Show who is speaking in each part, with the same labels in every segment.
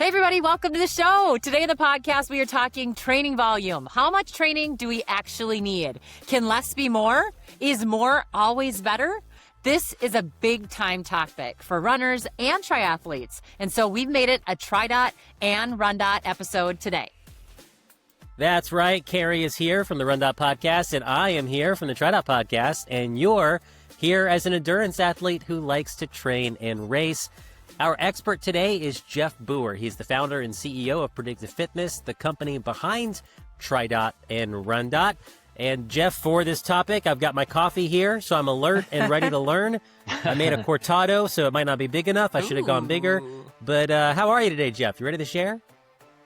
Speaker 1: Hey, everybody, welcome to the show. Today in the podcast, we are talking training volume. How much training do we actually need? Can less be more? Is more always better? This is a big time topic for runners and triathletes. And so we've made it a TriDot and RunDot episode today.
Speaker 2: That's right. Carrie is here from the RunDot Podcast, and I am here from the TriDot Podcast, and you're here as an endurance athlete who likes to train and race. Our expert today is Jeff Booher. He's the founder and CEO of Predictive Fitness, the company behind TriDot and RunDot. And Jeff, for this topic, I've got my coffee here, so I'm alert and ready to learn. I made a cortado, so it might not be big enough. I should have gone bigger. But how are you today, Jeff? You ready to share?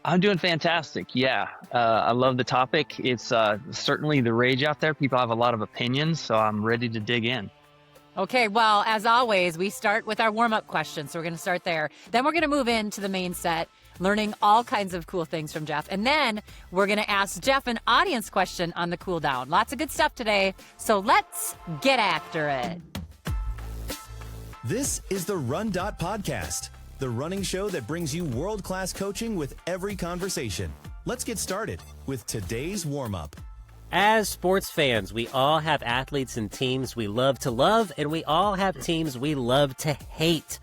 Speaker 3: I'm doing fantastic. Yeah. I love the topic. It's certainly the rage out there. People have a lot of opinions, so I'm ready to dig in.
Speaker 1: Okay, well, as always, we start with our warm-up questions, so we're going to start there. Then we're going to move into the main set, learning all kinds of cool things from Jeff. And then we're going to ask Jeff an audience question on the cool down. Lots of good stuff today, so let's get after it.
Speaker 4: This is the RunDot Podcast, the running show that brings you world-class coaching with every conversation. Let's get started with today's warm-up.
Speaker 2: As sports fans, we all have athletes and teams we love to love, and we all have teams we love to hate.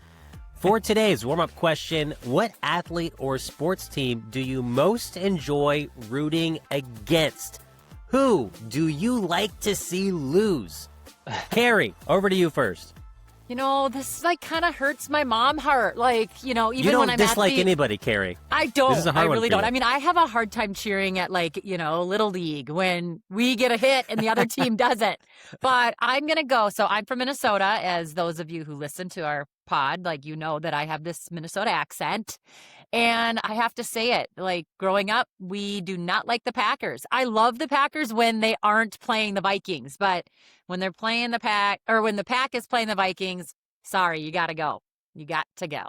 Speaker 2: For today's warm-up question, what athlete or sports team do you most enjoy rooting against? Who do you like to see lose? Carrie, over to you first.
Speaker 1: You know, this kind of hurts my mom heart. Even when I'm
Speaker 2: You don't dislike anybody, Carrie.
Speaker 1: I don't.
Speaker 2: This is a hard
Speaker 1: I really
Speaker 2: one for
Speaker 1: don't.
Speaker 2: you.
Speaker 1: I mean, I have a hard time cheering at Little League when we get a hit and the other team doesn't. But I'm going to go. So I'm from Minnesota, as those of you who listen to our pod, you know that I have this Minnesota accent. And I have to say it, growing up, we do not like the Packers. I love the Packers when they aren't playing the Vikings, but when they're playing the Pack, or when the Pack is playing the Vikings, sorry, you got to go. You got to go.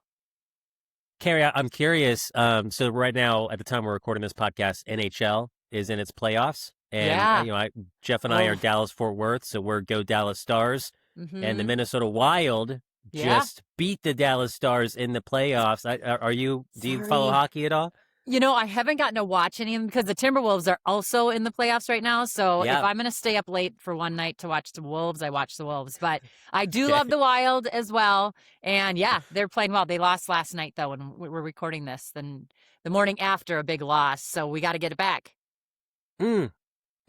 Speaker 2: Carrie, I'm curious. So right now, at the time we're recording this podcast, NHL is in its playoffs. And, Jeff and I are Dallas-Fort Worth, so we're Go Dallas Stars.
Speaker 1: Mm-hmm.
Speaker 2: And the Minnesota Wild just beat the Dallas Stars in the playoffs. Do you follow hockey at all?
Speaker 1: I haven't gotten to watch any of them because the Timberwolves are also in the playoffs right now. So if I'm going to stay up late for one night to watch the Wolves, I watch the Wolves. But I do love the Wild as well. And they're playing well. They lost last night, though, when we're recording this. Then the morning after a big loss. So we got to get it back. I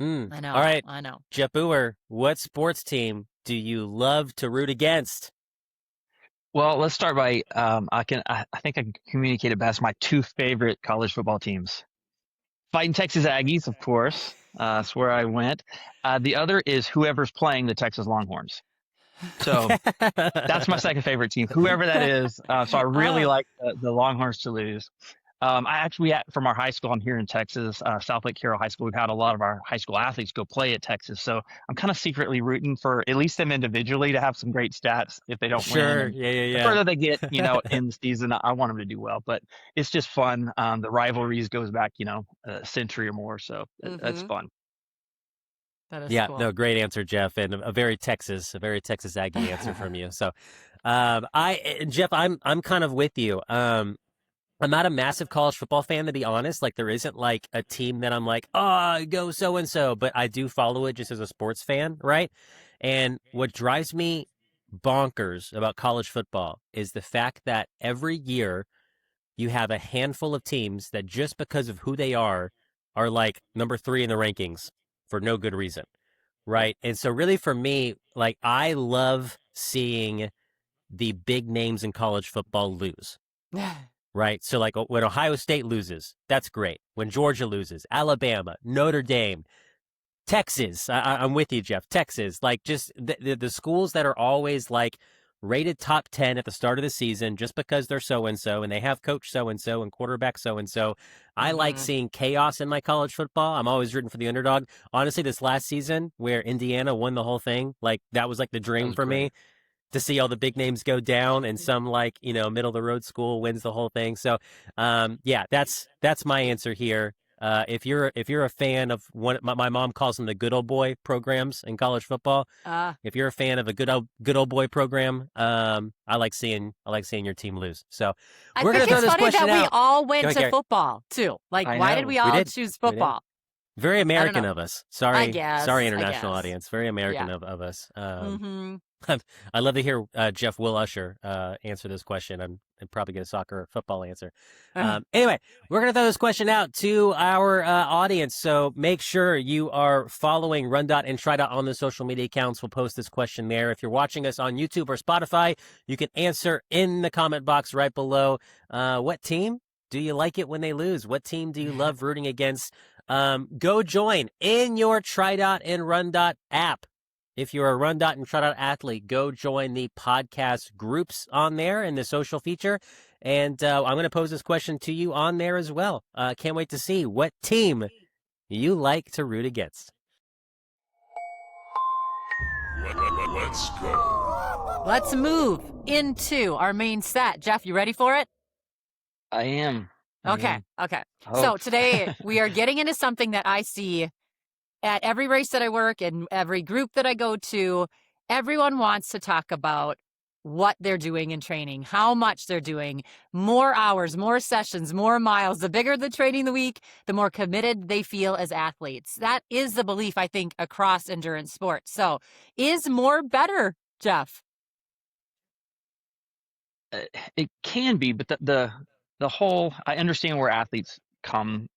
Speaker 1: know.
Speaker 2: All right.
Speaker 1: I know.
Speaker 2: Jeff Booher, what sports team do you love to root against?
Speaker 3: Well, let's start by I think I can communicate it best. My two favorite college football teams, fighting Texas Aggies, of course. That's where I went. The other is whoever's playing the Texas Longhorns. So that's my second favorite team, whoever that is. So I really like the Longhorns to lose. From our high school, I'm here in Texas, South Lake Carroll High School. We've had a lot of our high school athletes go play at Texas. So I'm kind of secretly rooting for at least them individually to have some great stats if they don't win.
Speaker 2: Sure.
Speaker 3: The further they get, in the season, I want them to do well. But it's just fun. The rivalries goes back, a century or more. So that's fun.
Speaker 1: That is cool.
Speaker 2: No, great answer, Jeff, and a very Texas Aggie answer from you. So, Jeff, I'm kind of with you. I'm not a massive college football fan, to be honest. There isn't a team that I'm go so-and-so, but I do follow it just as a sports fan, right? And what drives me bonkers about college football is the fact that every year you have a handful of teams that just because of who they are number 3 in the rankings for no good reason, right? And so really for me, I love seeing the big names in college football lose. Right. So when Ohio State loses, that's great. When Georgia loses, Alabama, Notre Dame, Texas, I'm with you, Jeff. Texas, just the schools that are always rated top 10 at the start of the season just because they're so-and-so and they have coach so-and-so and quarterback so-and-so. I like seeing chaos in my college football. I'm always rooting for the underdog. Honestly, this last season where Indiana won the whole thing, that was the dream for me. To see all the big names go down and some middle of the road school wins the whole thing. So, that's my answer here. If you're a fan of my mom calls them the good old boy programs in college football. If you're a fan of a good old boy program, I like seeing your team lose. So we're
Speaker 1: I
Speaker 2: gonna
Speaker 1: think
Speaker 2: throw
Speaker 1: it's
Speaker 2: this
Speaker 1: funny
Speaker 2: question
Speaker 1: that we
Speaker 2: out.
Speaker 1: all went to
Speaker 2: Gary.
Speaker 1: football too. Like,
Speaker 3: I
Speaker 1: why
Speaker 3: know.
Speaker 1: did we
Speaker 2: We
Speaker 1: all
Speaker 2: did.
Speaker 1: choose
Speaker 2: We did.
Speaker 1: football?
Speaker 2: Very American
Speaker 1: know.
Speaker 2: of us. Sorry,
Speaker 1: I guess.
Speaker 2: sorry,
Speaker 1: I
Speaker 2: international
Speaker 1: guess.
Speaker 2: audience. Very American
Speaker 1: Yeah.
Speaker 2: of us.
Speaker 1: Mm-hmm.
Speaker 2: I love to hear Jeff Will Usher answer this question. I'm probably get a soccer or football answer. Anyway, we're going to throw this question out to our audience. So make sure you are following RunDot and TriDot on the social media accounts. We'll post this question there. If you're watching us on YouTube or Spotify, you can answer in the comment box right below. What team do you like it when they lose? What team do you love rooting against? Go join in your TriDot and RunDot app. If you're a RunDot and TriDot athlete, go join the podcast groups on there in the social feature. And I'm going to pose this question to you on there as well. Can't wait to see what team you like to root against.
Speaker 5: Let's go.
Speaker 1: Let's move into our main set. Jeff, you ready for it?
Speaker 3: I am.
Speaker 1: Okay.
Speaker 3: Oh.
Speaker 1: So today we are getting into something that I see at every race that I work and every group that I go to. Everyone wants to talk about what they're doing in training, how much they're doing, more hours, more sessions, more miles. The bigger the training the week, the more committed they feel as athletes. That is the belief, I think, across endurance sports. So is more better, Jeff?
Speaker 3: It can be, but the whole, I understand where athletes come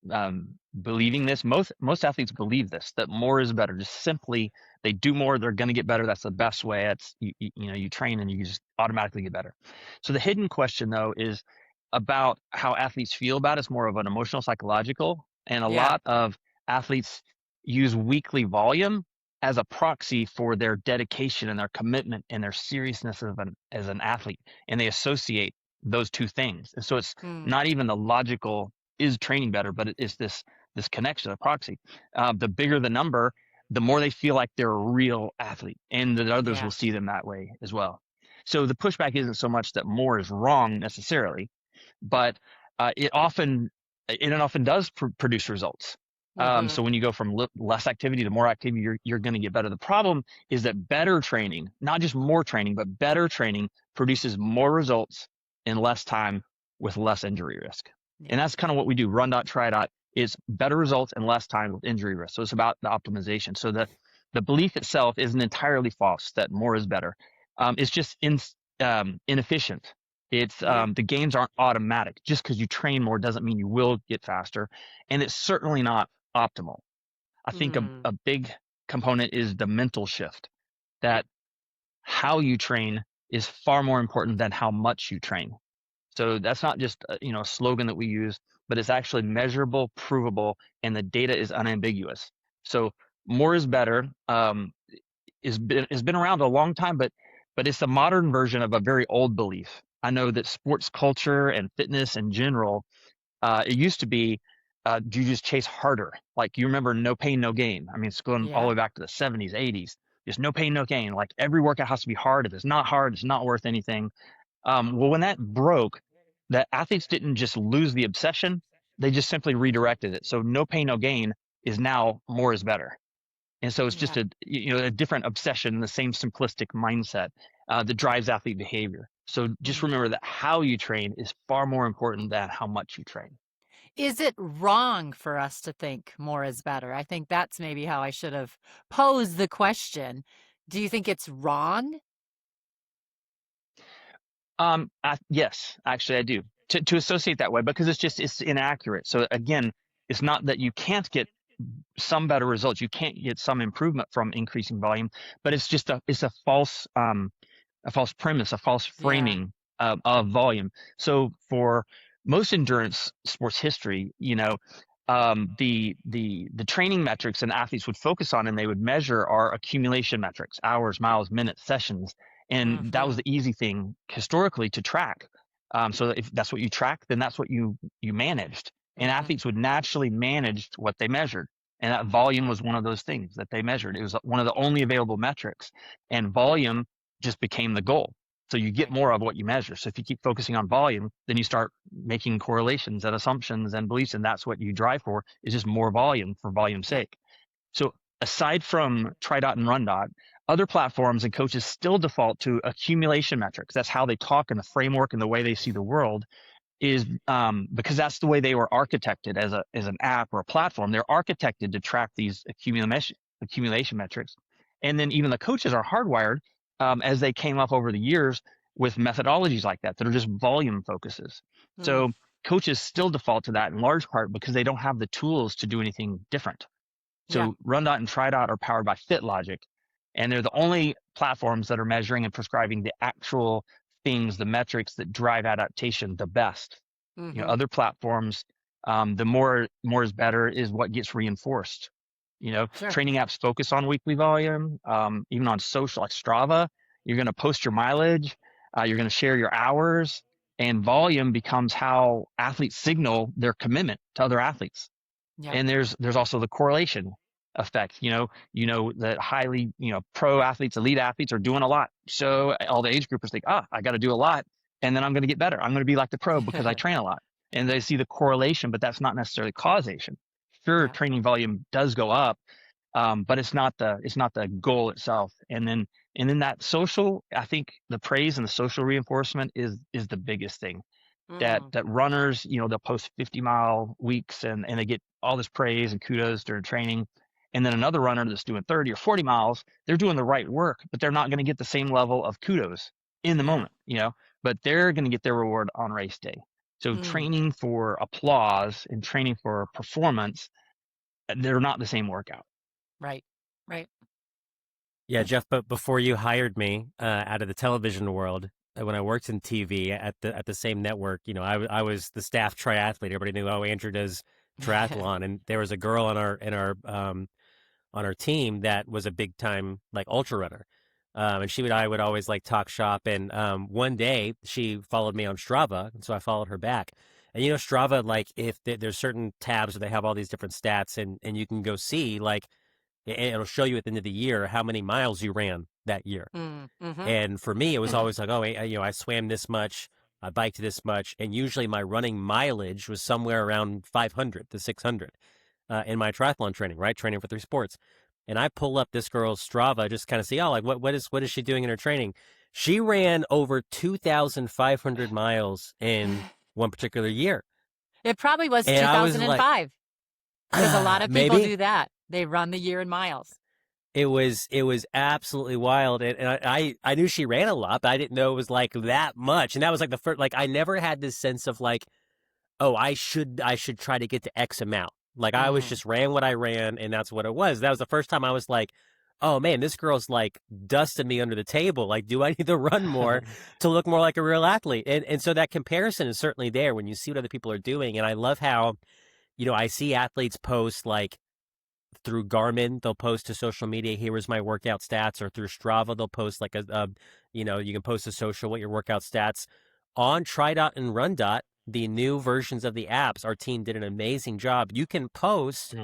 Speaker 3: believing this. Most athletes believe this, that more is better. Just simply, they do more, they're going to get better. That's the best way. That's you train and you just automatically get better. So the hidden question though is about how athletes feel about it. It's more of an emotional, psychological, and a lot of athletes use weekly volume as a proxy for their dedication and their commitment and their seriousness as an athlete, and they associate those two things. And so it's not even the logical is training better, but it's this connection, a proxy. The bigger the number, the more they feel like they're a real athlete, and the others will see them that way as well. So the pushback isn't so much that more is wrong necessarily, but it often does produce results. So when you go from less activity to more activity, you're going to get better. The problem is that better training, not just more training, but better training produces more results in less time with less injury risk. And that's kind of what we do. RunDot, TriDot is better results and less time with injury risk. So it's about the optimization. So the belief itself isn't entirely false that more is better. It's just inefficient. It's the gains aren't automatic. Just because you train more doesn't mean you will get faster. And it's certainly not optimal. I think a big component is the mental shift, that how you train is far more important than how much you train. So that's not just a slogan that we use, but it's actually measurable, provable, and the data is unambiguous. So more is better. Has been around a long time, but it's a modern version of a very old belief. I know that sports culture and fitness in general, it used to be, you just chase harder. Like, you remember no pain, no gain. I mean, it's going all the way back to the 70s, 80s. Just no pain, no gain. Like, every workout has to be hard. If it's not hard, it's not worth anything. Well, when that broke, the athletes didn't just lose the obsession, they just simply redirected it. So no pain, no gain is now more is better. And so it's just a different obsession, the same simplistic mindset that drives athlete behavior. So just remember that how you train is far more important than how much you train.
Speaker 1: Is it wrong for us to think more is better? I think that's maybe how I should have posed the question. Do you think it's wrong?
Speaker 3: Yes, actually I do. To associate that way, because it's inaccurate. So again, it's not that you can't get some better results, you can't get some improvement from increasing volume, but it's just a false premise, a false framing of volume. So for most endurance sports history, the training metrics and athletes would focus on and they would measure are accumulation metrics, hours, miles, minutes, sessions. And that was the easy thing historically to track. So if that's what you track, then that's what you managed. And athletes would naturally manage what they measured. And that volume was one of those things that they measured. It was one of the only available metrics. And volume just became the goal. So you get more of what you measure. So if you keep focusing on volume, then you start making correlations and assumptions and beliefs, and that's what you drive for, is just more volume for volume's sake. So aside from TriDot and RunDot, other platforms and coaches still default to accumulation metrics. That's how they talk in the framework and the way they see the world, is because that's the way they were architected as an app or a platform. They're architected to track these accumulation metrics. And then even the coaches are hardwired as they came up over the years with methodologies like that are just volume focuses. So coaches still default to that in large part because they don't have the tools to do anything different. So RunDot and TriDot are powered by FitLogic, and they're the only platforms that are measuring and prescribing the actual things, the metrics that drive adaptation the best. You know, other platforms, the more is better is what gets reinforced. You know, training apps focus on weekly volume, even on social like Strava. You're going to post your mileage, you're going to share your hours, and volume becomes how athletes signal their commitment to other athletes. And there's also the correlation effect. You know that highly, pro athletes, elite athletes are doing a lot. So all the age groupers think, I got to do a lot, and then I'm going to get better. I'm going to be like the pro because I train a lot. And they see the correlation, but that's not necessarily causation. Sure, training volume does go up, but it's not the goal itself. And then that social, I think the praise and the social reinforcement is the biggest thing. That runners, they'll post 50-mile weeks and they get all this praise and kudos during training. And then another runner that's doing 30 or 40 miles, they're doing the right work, but they're not going to get the same level of kudos in the moment, but they're going to get their reward on race day. So training for applause and training for performance, they're not the same workout.
Speaker 1: Right.
Speaker 2: Yeah, Jeff, but before you hired me out of the television world, when I worked in TV at the same network, I was the staff triathlete. Everybody knew, Andrew does triathlon, and there was a girl on our team that was a big time like ultra runner, and I would always like talk shop. And one day she followed me on Strava, and so I followed her back. And Strava, like if there's certain tabs where they have all these different stats, and you can go see like it'll show you at the end of the year how many miles you ran that year. And for me, it was always like, I swam this much, I biked this much, and usually my running mileage was somewhere around 500 to 600 in my triathlon training, right? Training for 3 sports. And I pull up this girl's Strava, just kind of see, what is she doing in her training? She ran over 2,500 miles in one particular year.
Speaker 1: It probably was 2005 because a lot of people do that. They run the year in miles.
Speaker 2: It was absolutely wild, and I knew she ran a lot, but I didn't know it was like that much. And that was like the first, like I never had this sense of like, I should try to get to X amount. Like I was just ran what I ran, and that's what it was. That was the first time I was like, oh man, this girl's like dusting me under the table. Like, do I need to run more to look more like a real athlete? And so that comparison is certainly there when you see what other people are doing. And I love how, I see athletes post like, through Garmin, they'll post to social media, here is my workout stats, or through Strava, they'll post like you can post to social what your workout stats. On TriDot and RunDot, the new versions of the apps, our team did an amazing job. You can post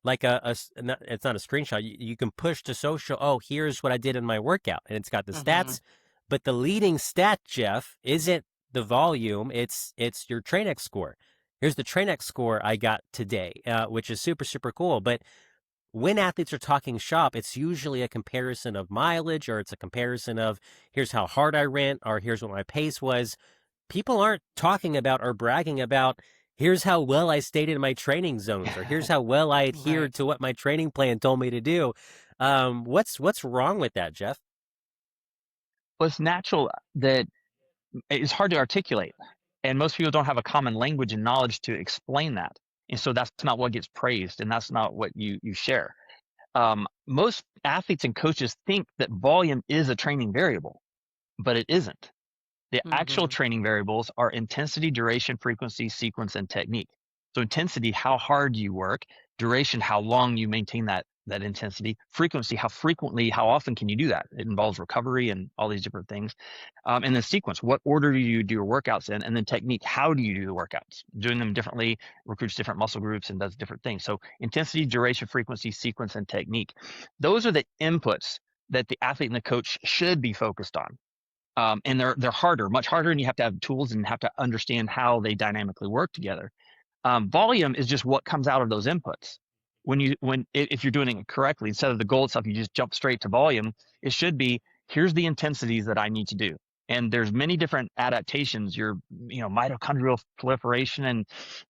Speaker 2: like it's not a screenshot. You can push to social, here's what I did in my workout. And it's got the stats, but the leading stat, Jeff, isn't the volume, it's your TrainX score. Here's the TrainX score I got today, which is super, super cool. But when athletes are talking shop, it's usually a comparison of mileage, or it's a comparison of here's how hard I ran, or here's what my pace was. People aren't talking about or bragging about here's how well I stayed in my training zones, or here's how well I adhered to what my training plan told me to do. What's wrong with that, Jeff?
Speaker 3: Well, it's natural that it's hard to articulate. And most people don't have a common language and knowledge to explain that. And so that's not what gets praised, and that's not what you share. Most athletes and coaches think that volume is a training variable, but it isn't. The actual training variables are intensity, duration, frequency, sequence, and technique. So intensity, how hard you work; duration, how long you maintain that intensity; frequency, how frequently, how often can you do that? It involves recovery and all these different things. And then sequence, what order do you do your workouts in? And then technique, how do you do the workouts? Doing them differently recruits different muscle groups and does different things. So intensity, duration, frequency, sequence, and technique. Those are the inputs that the athlete and the coach should be focused on. And they're harder, much harder, and you have to have tools and have to understand how they dynamically work together. Volume is just what comes out of those inputs. If you're doing it correctly, instead of the goal itself, you just jump straight to volume. It should be, here's the intensities that I need to do. And there's many different adaptations, your mitochondrial proliferation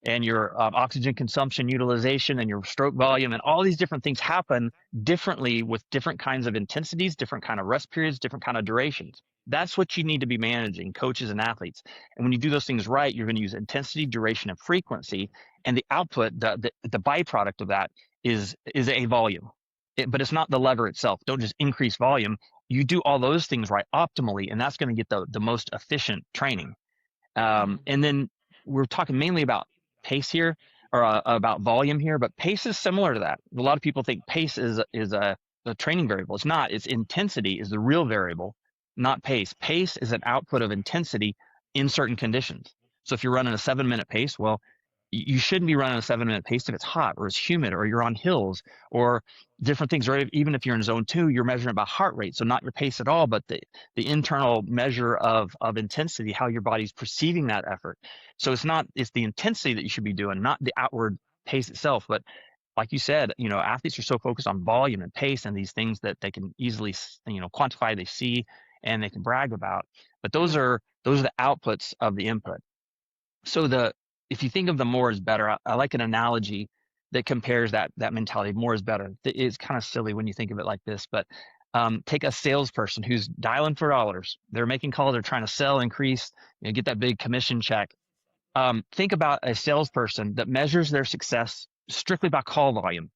Speaker 3: and your oxygen consumption utilization and your stroke volume, and all these different things happen differently with different kinds of intensities, different kind of rest periods, different kind of durations. That's what you need to be managing, coaches and athletes. And when you do those things right, you're going to use intensity, duration, and frequency. And the output, the byproduct of that is a volume. But it's not the lever itself. Don't just increase volume. You do all those things right optimally, and that's going to get the most efficient training. And then we're talking mainly about pace here, or about volume here, but pace is similar to that. A lot of people think pace is a training variable. It's not. It's intensity is the real variable, not pace. Pace is an output of intensity in certain conditions. So if you're running a 7-minute pace, well, you shouldn't be running a 7-minute pace if it's hot or it's humid or you're on hills or different things. Or even if you're in zone 2, you're measuring by heart rate. So not your pace at all, but the internal measure of intensity, how your body's perceiving that effort. So it's the intensity that you should be doing, not the outward pace itself. But like you said, athletes are so focused on volume and pace and these things that they can easily, quantify, they see, and they can brag about. But those are the outputs of the input. So if you think of the more is better, I like an analogy that compares that mentality. More is better. It's kind of silly when you think of it like this, but take a salesperson who's dialing for dollars. They're making calls. They're trying to sell, increase, get that big commission check. Think about a salesperson that measures their success strictly by call volume,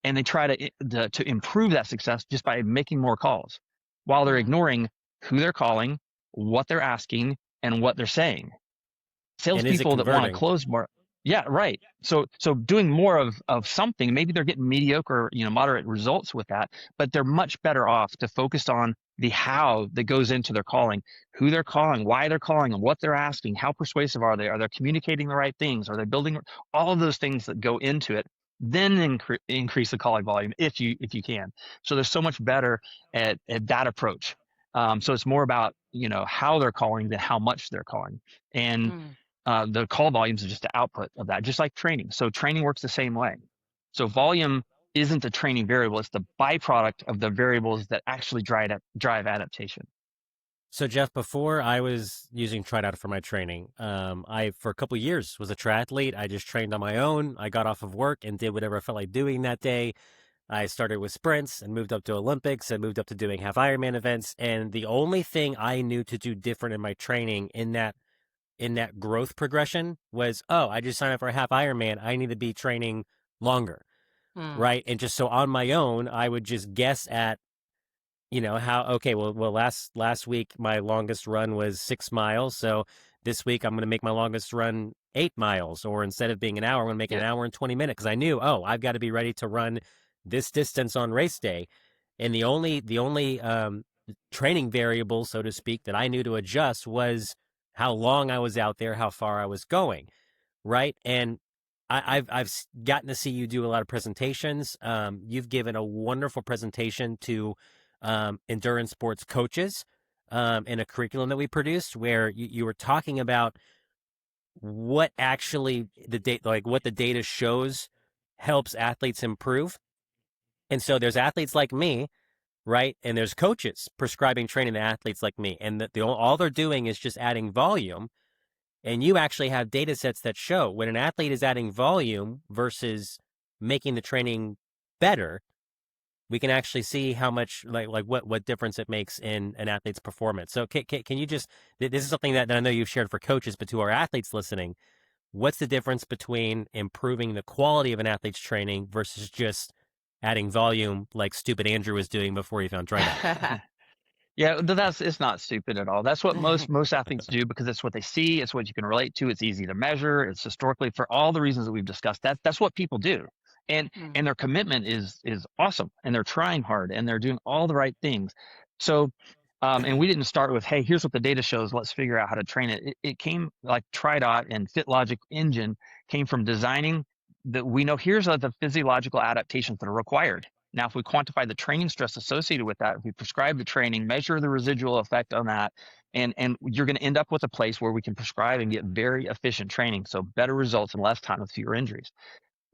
Speaker 3: and they try to improve that success just by making more calls, while they're ignoring who they're calling, what they're asking, and what they're saying. Salespeople that want to close more. Yeah, right. So doing more of something, maybe they're getting mediocre, moderate results with that, but they're much better off to focus on the how that goes into their calling, who they're calling, why they're calling, and what they're asking, how persuasive are they communicating the right things, are they building all of those things that go into it, then increase the calling volume if you can. So they're so much better at that approach. So it's more about, how they're calling than how much they're calling. And the call volumes are just the output of that, just like training. So training works the same way. So volume isn't a training variable. It's the byproduct of the variables that actually drive adaptation.
Speaker 2: So Jeff, before I was using TriDot for my training, I, for a couple of years, was a triathlete. I just trained on my own. I got off of work and did whatever I felt like doing that day. I started with sprints and moved up to Olympics and moved up to doing half Ironman events. And the only thing I knew to do different in my training in that growth progression was, I just signed up for a half Ironman. I need to be training longer, right? And just so on my own, I would just guess at, last week my longest run was 6 miles. So this week I'm going to make my longest run 8 miles, or instead of being an hour, I'm going to make it an hour and 20 minutes, because I knew, I've got to be ready to run this distance on race day. And the only training variable, so to speak, that I knew to adjust was how long I was out there, how far I was going, right? And I've gotten to see you do a lot of presentations. You've given a wonderful presentation to endurance sports coaches in a curriculum that we produced, where you were talking about what actually what the data shows helps athletes improve. And so there's athletes like me, right? And there's coaches prescribing training to athletes like me, and all they're doing is just adding volume. And you actually have data sets that show when an athlete is adding volume versus making the training better, we can actually see how much, what difference it makes in an athlete's performance. So can you just, this is something that I know you've shared for coaches, but to our athletes listening, what's the difference between improving the quality of an athlete's training versus just adding volume like stupid Andrew was doing before he found TriDot?
Speaker 3: Yeah, it's not stupid at all. That's what most athletes do, because it's what they see. It's what you can relate to. It's easy to measure. It's historically, for all the reasons that we've discussed, that's what people do. And their commitment is awesome, and they're trying hard, and they're doing all the right things. So, and we didn't start with, hey, here's what the data shows, let's figure out how to train it. It came, like TriDot and FitLogic Engine came from designing that we know here's the physiological adaptations that are required. Now, if we quantify the training stress associated with that, if we prescribe the training, measure the residual effect on that, and you're going to end up with a place where we can prescribe and get very efficient training, so better results in less time with fewer injuries.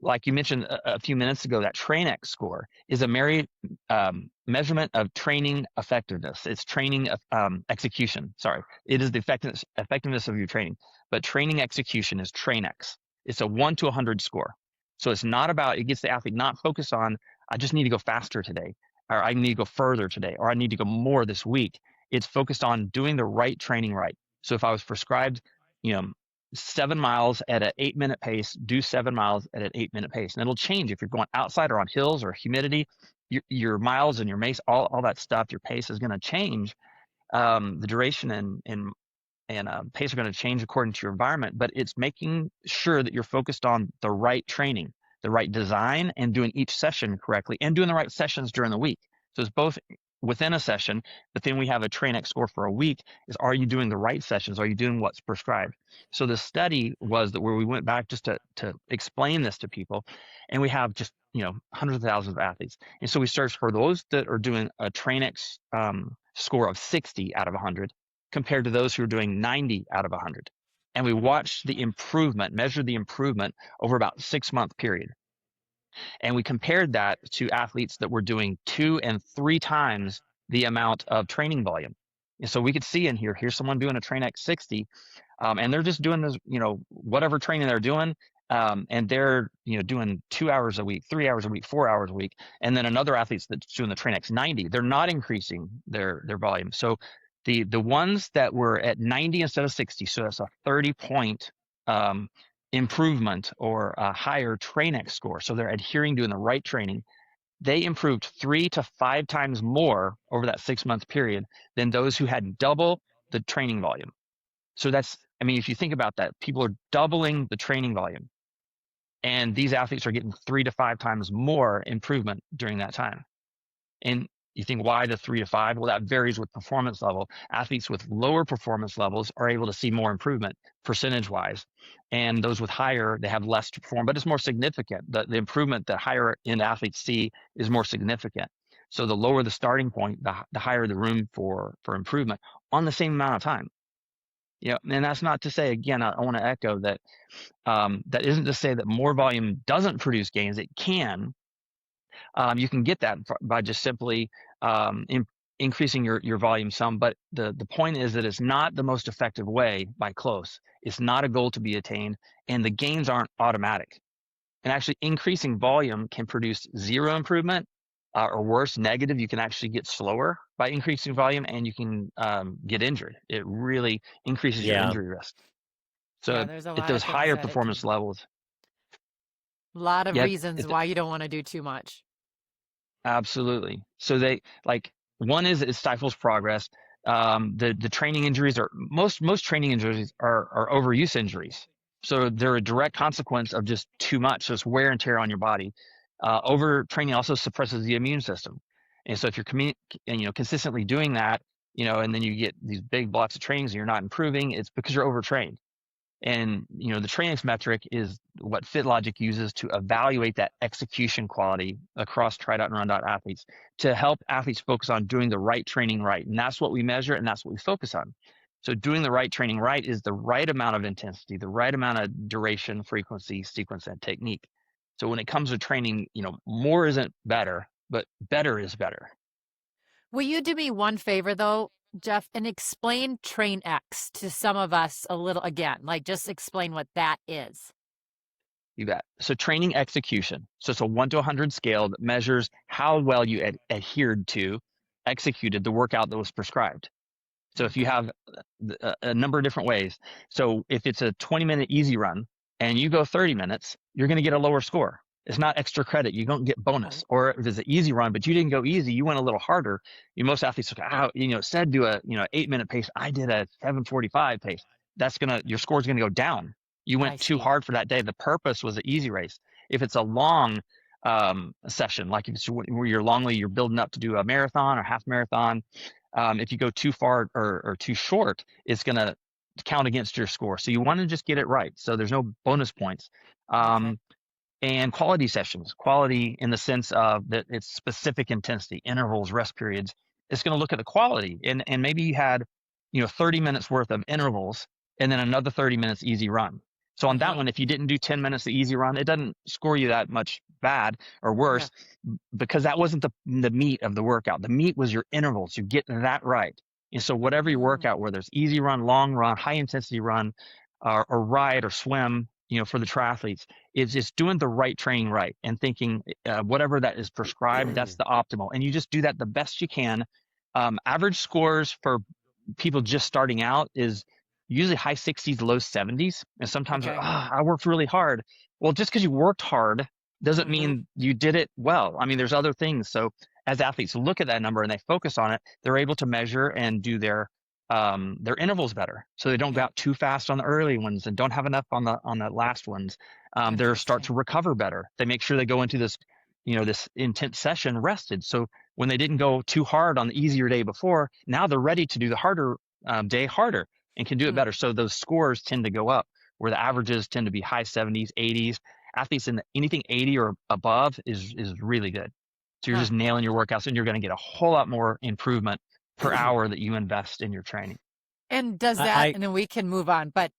Speaker 3: Like you mentioned a few minutes ago, that TrainX score is a measurement of training effectiveness. It's training execution. Sorry, it is the effectiveness of your training. But training execution is TrainX. It's a 1 to 100 score. So it's not about, it gets the athlete not focused on, I just need to go faster today, or I need to go further today, or I need to go more this week. It's focused on doing the right training right. So if I was prescribed, 7 miles at an 8-minute pace, do 7 miles at an 8-minute pace. And it'll change if you're going outside or on hills or humidity, your miles and your mace, all that stuff, your pace is going to change. The duration and pace are going to change according to your environment, but it's making sure that you're focused on the right training, the right design, and doing each session correctly and doing the right sessions during the week. So it's both within a session, but then we have a TrainX score for a week is, are you doing the right sessions? Are you doing what's prescribed? So the study was that where we went back just to explain this to people, and we have just, hundreds of thousands of athletes. And so we searched for those that are doing a TrainX score of 60 out of 100 compared to those who are doing 90 out of 100. And we watched the improvement, measured the improvement over about a 6-month period. And we compared that to athletes that were doing 2 and 3 times the amount of training volume. And so we could see in here, here's someone doing a TrainX 60, and they're just doing this, whatever training they're doing, and they're, doing 2 hours a week, 3 hours a week, 4 hours a week. And then another athlete's that's doing the TrainX 90, they're not increasing their volume. So the ones that were at 90 instead of 60, so that's a 30-point improvement or a higher TrainX score. So they're adhering, doing the right training. They improved 3 to 5 times more over that 6-month period than those who had double the training volume. So that's, if you think about that, people are doubling the training volume, and these athletes are getting 3 to 5 times more improvement during that time. And you think, why the 3 to 5? Well, that varies with performance level. Athletes with lower performance levels are able to see more improvement percentage-wise. And those with higher, they have less to perform, but it's more significant. The improvement that higher end athletes see is more significant. So the lower the starting point, the higher the room for improvement on the same amount of time. And that's not to say, again, I want to echo that that isn't to say that more volume doesn't produce gains. It can. You can get that by just simply increasing your volume some, but the point is that it's not the most effective way by close. It's not a goal to be attained, and the gains aren't automatic. And actually increasing volume can produce zero improvement, or worse, negative. You can actually get slower by increasing volume, and you can get injured. It really increases your injury risk. So
Speaker 1: there's a lot
Speaker 3: at those
Speaker 1: of things
Speaker 3: higher
Speaker 1: that it
Speaker 3: performance
Speaker 1: can-
Speaker 3: levels.
Speaker 1: A lot of
Speaker 3: Yeah,
Speaker 1: reasons why you don't want to do too much.
Speaker 3: Absolutely. So they one is it stifles progress. The training injuries are most training injuries are overuse injuries. So they're a direct consequence of just too much. So it's wear and tear on your body. Overtraining also suppresses the immune system. And so if you're consistently doing that, and then you get these big blocks of trainings and you're not improving, it's because you're overtrained. And, the TrainX metric is what FitLogic uses to evaluate that execution quality across TriDot and RunDot athletes to help athletes focus on doing the right training right. And that's what we measure, and that's what we focus on. So doing the right training right is the right amount of intensity, the right amount of duration, frequency, sequence, and technique. So when it comes to training, more isn't better, but better is better.
Speaker 1: Will you do me one favor, though, Jeff, and explain TrainX to some of us a little again? Just explain what that is.
Speaker 3: You bet. So training execution. So it's a 1 to 100 scale that measures how well you adhered to, executed the workout that was prescribed. So if you have a number of different ways. So if it's a 20-minute easy run and you go 30 minutes, you're going to get a lower score. It's not extra credit. You don't get bonus. Or if it's an easy run, but you didn't go easy, you went a little harder. Most athletes said do a 8-minute pace. I did a 7:45 pace. Your score's gonna go down. You went too hard for that day. The purpose was an easy race. If it's a long session, like if it's where you're building up to do a marathon or half marathon, if you go too far or too short, it's gonna count against your score. So you want to just get it right. So there's no bonus points. and quality sessions. Quality in the sense of that it's specific intensity, intervals, rest periods. It's going to look at the quality, and maybe you had 30 minutes worth of intervals and then another 30 minutes easy run. So on that one, if you didn't do 10 minutes of easy run, it doesn't score you that much bad or worse because that wasn't the meat of the workout. The meat was your intervals. You get that right. And so whatever your workout, whether it's easy run, long run, high intensity run, or ride or swim, for the triathletes, is just doing the right training right and thinking whatever that is prescribed, that's the optimal. And you just do that the best you can. Average scores for people just starting out is usually high 60s, low 70s. And sometimes I worked really hard. Well, just because you worked hard doesn't mean you did it well. I mean, there's other things. So as athletes look at that number and they focus on it, they're able to measure and do their intervals better. So they don't go out too fast on the early ones and don't have enough on the last ones. They start to recover better. They make sure they go into this, this intense session rested. So when they didn't go too hard on the easier day before, now they're ready to do the harder day harder and can do it better. So those scores tend to go up where the averages tend to be high 70s, 80s. Athletes in anything 80 or above is really good. So you're just nailing your workouts and you're going to get a whole lot more improvement per hour that you invest in your training.
Speaker 1: And does that, and then we can move on, but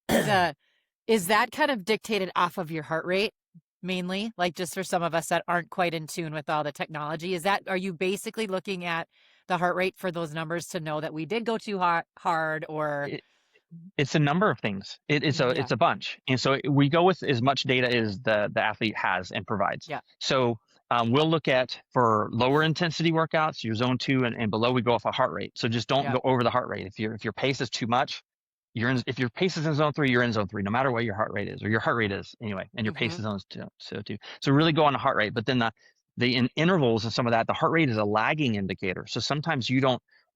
Speaker 1: is that kind of dictated off of your heart rate mainly? Like just for some of us that aren't quite in tune with all the technology, are you basically looking at the heart rate for those numbers to know that we did go too hard or?
Speaker 3: It's a number of things. It's a bunch. And so we go with as much data as the athlete has and provides. Yeah. So we'll look at for lower intensity workouts, your zone 2 and below, we go off a heart rate. So just don't go over the heart rate. If your pace is too much, if your pace is in zone 3, you're in zone 3, no matter what your heart rate is, or your heart rate is anyway, and your pace is on zone 2. So really go on the heart rate. But then the intervals and some of that, the heart rate is a lagging indicator. So sometimes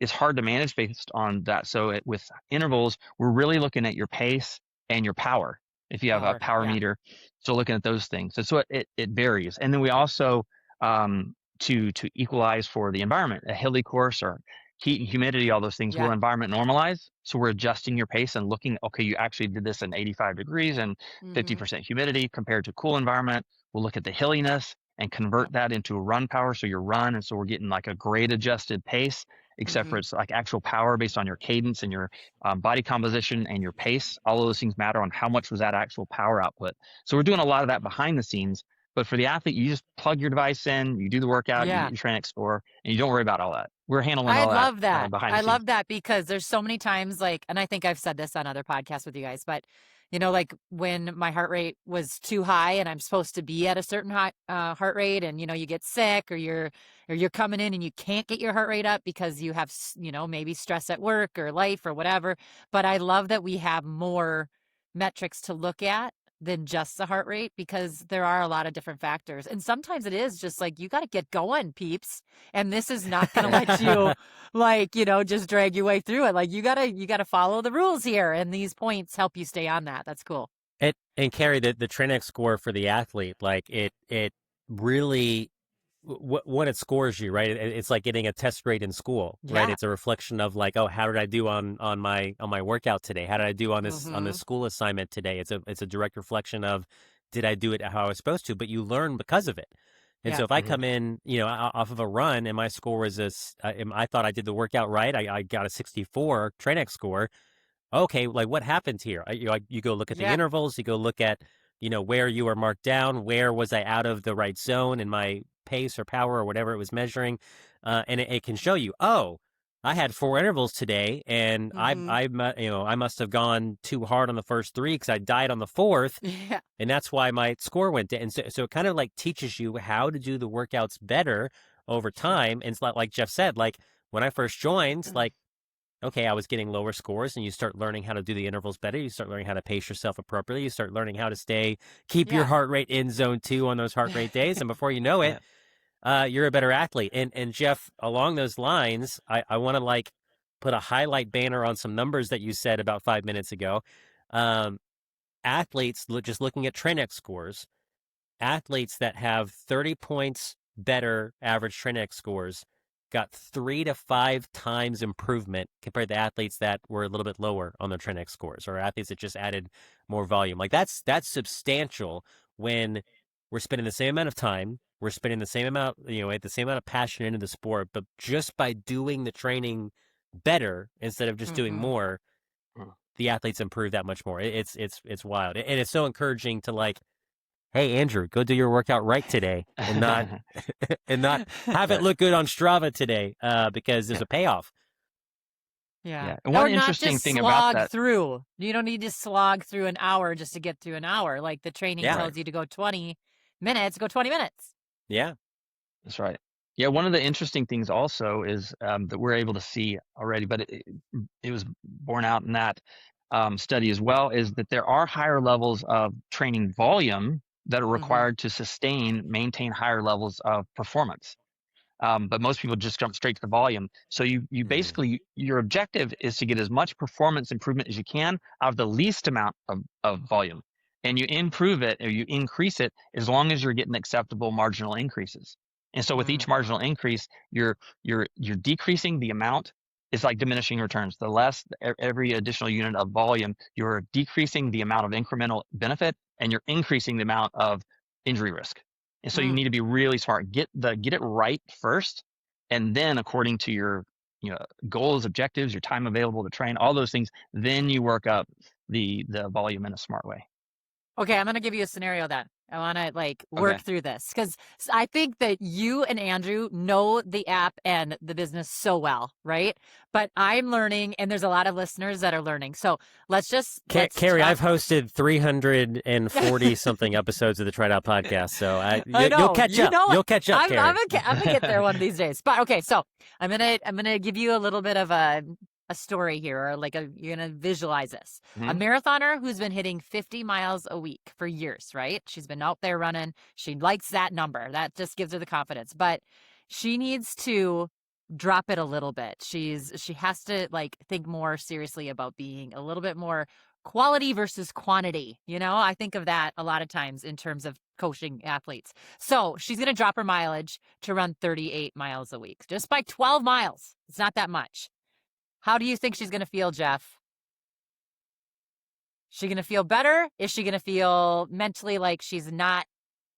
Speaker 3: it's hard to manage based on that. So with intervals, we're really looking at your pace and your power. If you have a power meter, so looking at those things. And so it varies. And then we also, to equalize for the environment, a hilly course or heat and humidity, all those things will environment normalize. So we're adjusting your pace and looking, okay, you actually did this in 85 degrees and 50% humidity compared to cool environment. We'll look at the hilliness and convert that into a run power. So your run. And so we're getting like a grade adjusted pace, except for it's like actual power based on your cadence and your body composition and your pace. All of those things matter on how much was that actual power output. So we're doing a lot of that behind the scenes. But for the athlete, you just plug your device in, you do the workout, you get your TriNet score, and you don't worry about all that. We're handling all that.
Speaker 1: I love that.
Speaker 3: Behind the
Speaker 1: I
Speaker 3: scenes.
Speaker 1: love that because there's so many times and I think I've said this on other podcasts with you guys, but like when my heart rate was too high and I'm supposed to be at a certain high, heart rate and, you get sick or you're coming in and you can't get your heart rate up because you have, maybe stress at work or life or whatever. But I love that we have more metrics to look at than just the heart rate because there are a lot of different factors. And sometimes it is just you got to get going, peeps. And this is not going to let you just drag your way through it. You got to follow the rules here. And these points help you stay on that. That's cool.
Speaker 2: And Carrie, the TriNet score for the athlete, it really, when it scores you, right? It's like getting a test grade in school, right? It's a reflection of how did I do on my workout today? How did I do on this school assignment today? It's a direct reflection of did I do it how I was supposed to? But you learn because of it. And so if I come in, off of a run and my score was I thought I did the workout right. I got a 64 TriNet score. Okay, what happened here? You go look at the intervals. You go look at where you were marked down. Where was I out of the right zone in my pace or power or whatever it was measuring, and it can show you, I had 4 intervals today, and I must have gone too hard on the first 3 because I died on the 4th, and that's why my score went down. And so it kind of teaches you how to do the workouts better over time. And it's like Jeff said, when I first joined, okay, I was getting lower scores, and you start learning how to do the intervals better. You start learning how to pace yourself appropriately. You start learning how to keep your heart rate in zone 2 on those heart rate days, and before you know it. You're a better athlete. And Jeff, along those lines, I want to put a highlight banner on some numbers that you said about 5 minutes ago. Athletes, just looking at TriNet scores, athletes that have 30 points better average TriNet scores got 3 to 5 times improvement compared to athletes that were a little bit lower on their TriNet scores, or athletes that just added more volume. That's substantial when we're spending the same amount of time, we're spending the same amount, the same amount of passion into the sport, but just by doing the training better instead of just doing more, the athletes improve that much more. It's wild, and it's so encouraging to like, hey Andrew, go do your workout right today, and not and not have it look good on Strava today, because there's a payoff.
Speaker 1: Yeah.
Speaker 3: And one
Speaker 1: Or not
Speaker 3: interesting
Speaker 1: just
Speaker 3: thing
Speaker 1: slog
Speaker 3: about that,
Speaker 1: through. You don't need to slog through an hour just to get through an hour. Like the training tells you to go 20 minutes, go 20 minutes.
Speaker 2: Yeah.
Speaker 3: that's right. Yeah, one of the interesting things also is that we're able to see already, but it was borne out in that study as well, is that there are higher levels of training volume that are required to maintain higher levels of performance. But most people just jump straight to the volume. So you basically, your objective is to get as much performance improvement as you can out of the least amount of volume. And you improve it, or you increase it, as long as you're getting acceptable marginal increases. And so with each marginal increase, you're decreasing the amount. It's like diminishing returns. The less every additional unit of volume, you're decreasing the amount of incremental benefit, and you're increasing the amount of injury risk. And so you need to be really smart. Get it right first, and then according to your goals, objectives, your time available to train, all those things, then you work up the volume in a smart way.
Speaker 1: Okay, I'm going to give you a scenario then. I want to work through this because I think that you and Andrew know the app and the business so well, right? But I'm learning, and there's a lot of listeners that are learning. So let's
Speaker 2: Carrie, I've hosted 340 something episodes of the TriDot podcast, so you'll catch up. You'll catch up, Carrie.
Speaker 1: I'm gonna get there one of these days. But okay, so I'm gonna give you a little bit of a story here, or you're gonna visualize this. A marathoner who's been hitting 50 miles a week for years, right? She's been out there running. She likes that number. That just gives her the confidence. But she needs to drop it a little bit. She has to think more seriously about being a little bit more quality versus quantity. I think of that a lot of times in terms of coaching athletes. So she's going to drop her mileage to run 38 miles a week, just by 12 miles. It's not that much. How do you think she's going to feel, Jeff? Is she going to feel better? Is she going to feel mentally like she's not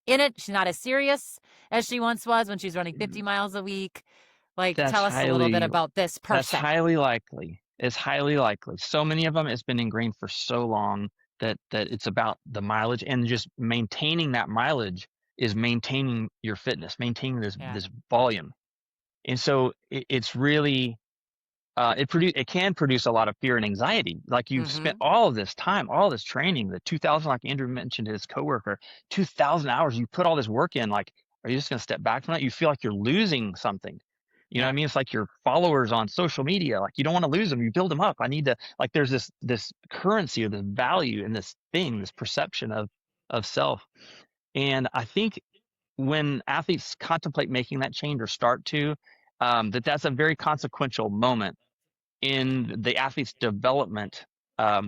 Speaker 1: in it? She's not as serious as she once was when she's running 50 miles a week. Tell us a little bit about this person.
Speaker 3: That's highly likely. It's highly likely. So many of them, it's been ingrained for so long that it's about the mileage, and just maintaining that mileage is maintaining your fitness, maintaining this volume. And so it's really, it can produce a lot of fear and anxiety. Like you've spent all of this time, all this training, the 2,000, like Andrew mentioned his coworker, 2,000 hours, you put all this work in, are you just going to step back from that? You feel like you're losing something. You know what I mean? It's like your followers on social media, you don't want to lose them. You build them up. I need to, there's this currency or this value in this thing, this perception of self. And I think when athletes contemplate making that change or start to, that's a very consequential moment in the athlete's development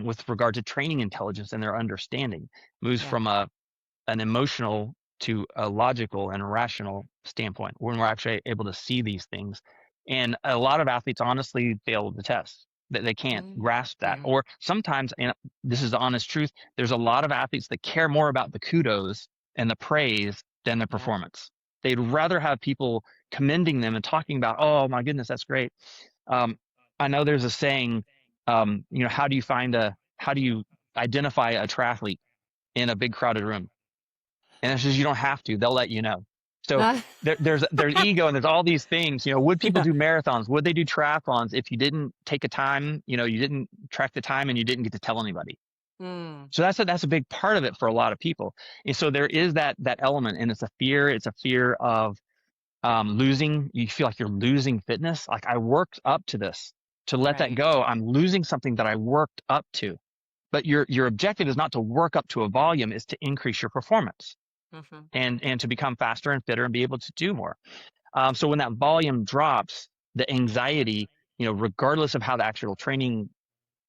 Speaker 3: with regard to training intelligence and their understanding. Moves from an emotional to a logical and rational standpoint when we're actually able to see these things. And a lot of athletes honestly fail the test. They can't grasp that. Or sometimes, and this is the honest truth, there's a lot of athletes that care more about the kudos and the praise than the performance. They'd rather have people commending them and talking about, oh my goodness, that's great. I know there's a saying, how do you identify a triathlete in a big crowded room? And it says you don't have to. They'll let you know. So there's ego, and there's all these things. Would people do marathons? Would they do triathlons if you didn't take a time? You didn't track the time, and you didn't get to tell anybody. So that's a big part of it for a lot of people. And so there is that element, and it's a fear. It's a fear of losing. You feel like you're losing fitness. I worked up to this. To let that go, I'm losing something that I worked up to. But your objective is not to work up to a volume, is to increase your performance. And to become faster and fitter and be able to do more. So when that volume drops, the anxiety, regardless of how the actual training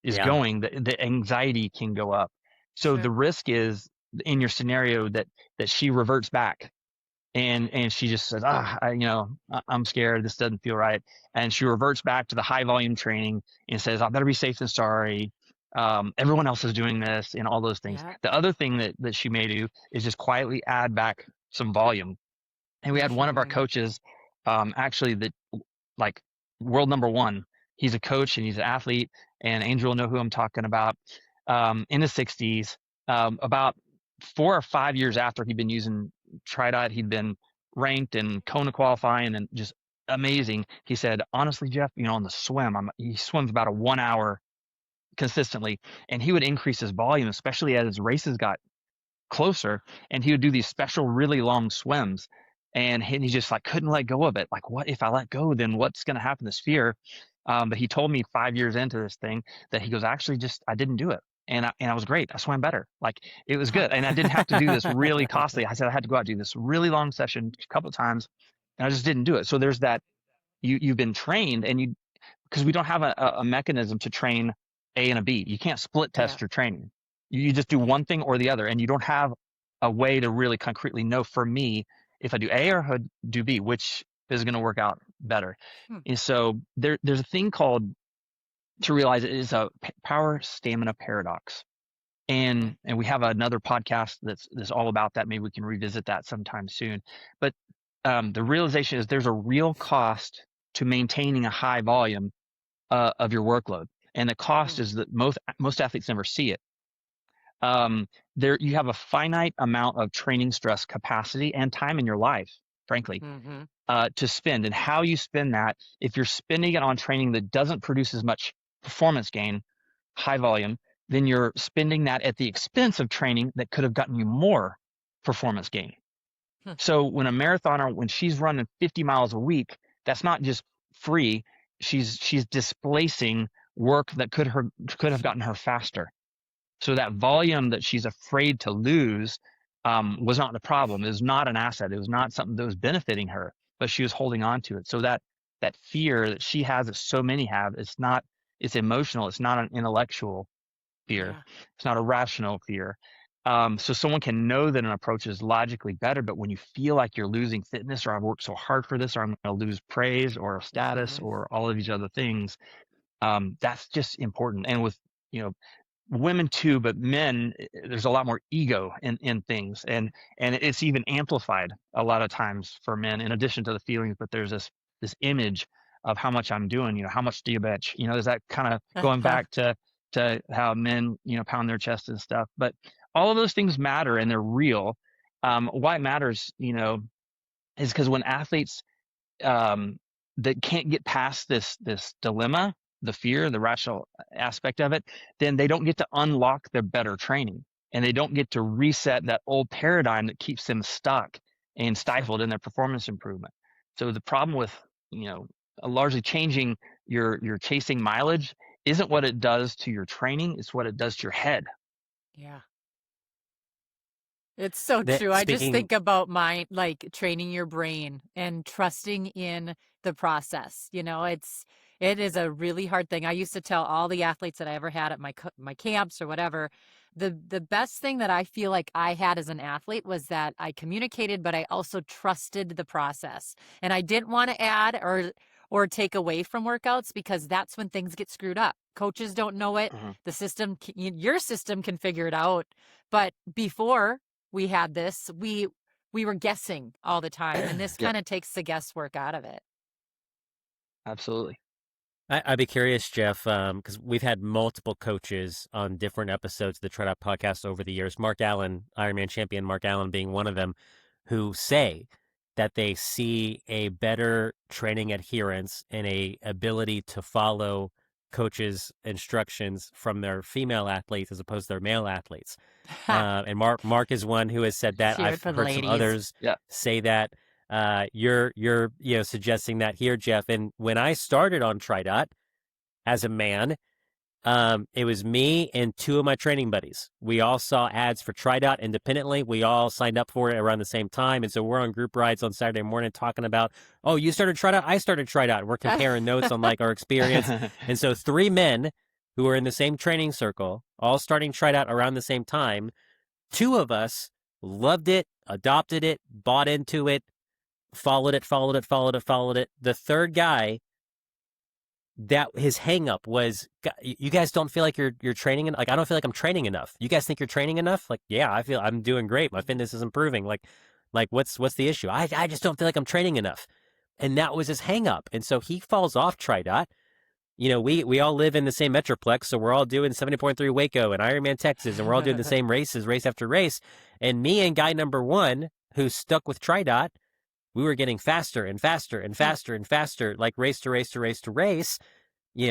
Speaker 3: is going, the anxiety can go up. So the risk is, in your scenario, that she reverts back, and she just says, I'm scared, this doesn't feel right, and she reverts back to the high volume training and says, I better be safe than sorry. Everyone else is doing this and all those things.
Speaker 1: Yeah.
Speaker 3: The other thing that she may do is just quietly add back some volume. And we
Speaker 1: No
Speaker 3: had one of our
Speaker 1: kidding.
Speaker 3: coaches, actually that like world number one. He's a coach and he's an athlete, and Angel will know who I'm talking about. In his 60s, about 4 or 5 years after he'd been using TriDot, he'd been ranked in Kona qualifying and just amazing. He said, honestly, Jeff, on the swim, he swims about a 1 hour consistently, and he would increase his volume, especially as his races got closer, and he would do these special really long swims, and he just like couldn't let go of it. Like, what if I let go, then what's going to happen? This fear. But he told me 5 years into this thing that he goes, actually, just I didn't do it, and I was great. I swam better. Like, it was good, and I didn't have to do this really costly. I said I had to go out and do this really long session a couple of times, and I just didn't do it. So there's that. You've been trained, and because we don't have a mechanism to train A and a B. You can't split test your training. You just do one thing or the other, and you don't have a way to really concretely know, for me, if I do A or do B, which is going to work out better. And so there's a thing called, to realize, it is a power stamina paradox. And we have another podcast that's all about that. Maybe we can revisit that sometime soon. But the realization is there's a real cost to maintaining a high volume of your workload. And the cost is that most athletes never see it. You have a finite amount of training stress capacity and time in your life, frankly, to spend. And how you spend that, if you're spending it on training that doesn't produce as much performance gain, high volume, then you're spending that at the expense of training that could have gotten you more performance gain. So when a marathoner, when she's running 50 miles a week, that's not just free. She's displacing work that could have gotten her faster. So that volume that she's afraid to lose was not the problem. It was not an asset. It was not something that was benefiting her, but she was holding on to it. So that fear that she has, that so many have, it's emotional. It's not an intellectual fear.
Speaker 1: Yeah.
Speaker 3: It's not a rational fear. So someone can know that an approach is logically better, but when you feel like you're losing fitness, or I've worked so hard for this, or I'm going to lose praise or status or all of these other things, that's just important. And with, women too, but men, there's a lot more ego in things, and it's even amplified a lot of times for men, in addition to the feelings. But there's this image of how much I'm doing, how much do you bench? Is that kind of going back to how men, pound their chest and stuff. But all of those things matter, and they're real. Why it matters, is because when athletes that can't get past this dilemma, the fear, the rational aspect of it, then they don't get to unlock their better training, and they don't get to reset that old paradigm that keeps them stuck and stifled in their performance improvement. So the problem with, largely changing your chasing mileage isn't what it does to your training, it's what it does to your head.
Speaker 1: Yeah. It's so true. I just think about training your brain and trusting in the process. It is a really hard thing. I used to tell all the athletes that I ever had at my camps or whatever, the best thing that I feel like I had as an athlete was that I communicated, but I also trusted the process. And I didn't want to add or take away from workouts, because that's when things get screwed up. Coaches don't know it. The system, your system can figure it out. But before we had this, we were guessing all the time, and this kind of takes the guesswork out of it.
Speaker 3: Absolutely.
Speaker 2: I'd be curious, Jeff, because we've had multiple coaches on different episodes of the TriDot podcast over the years. Mark Allen, Ironman champion Mark Allen being one of them, who say that they see a better training adherence and a ability to follow coaches' instructions from their female athletes as opposed to their male athletes. And Mark is one who has said that. I've heard some others say that. You're suggesting that here, Jeff. And when I started on TriDot as a man, it was me and two of my training buddies. We all saw ads for TriDot independently. We all signed up for it around the same time. And so we're on group rides on Saturday morning talking about, oh, you started TriDot? I started TriDot. We're comparing notes on our experience. And so 3 men who were in the same training circle, all starting TriDot around the same time. 2 of us loved it, adopted it, bought into it, followed it. The third guy that his hang up was, you guys don't feel like you're training. Like, I don't feel like I'm training enough. You guys think you're training enough? Like, yeah, I feel I'm doing great. My fitness is improving. Like what's the issue? I just don't feel like I'm training enough. And that was his hang up. And so he falls off TriDot. We all live in the same Metroplex, so we're all doing 70.3 Waco and Ironman Texas, and we're all doing the same races, race after race. And me and guy number one, who stuck with TriDot, we were getting faster and faster and faster and faster, like race to race to race to race,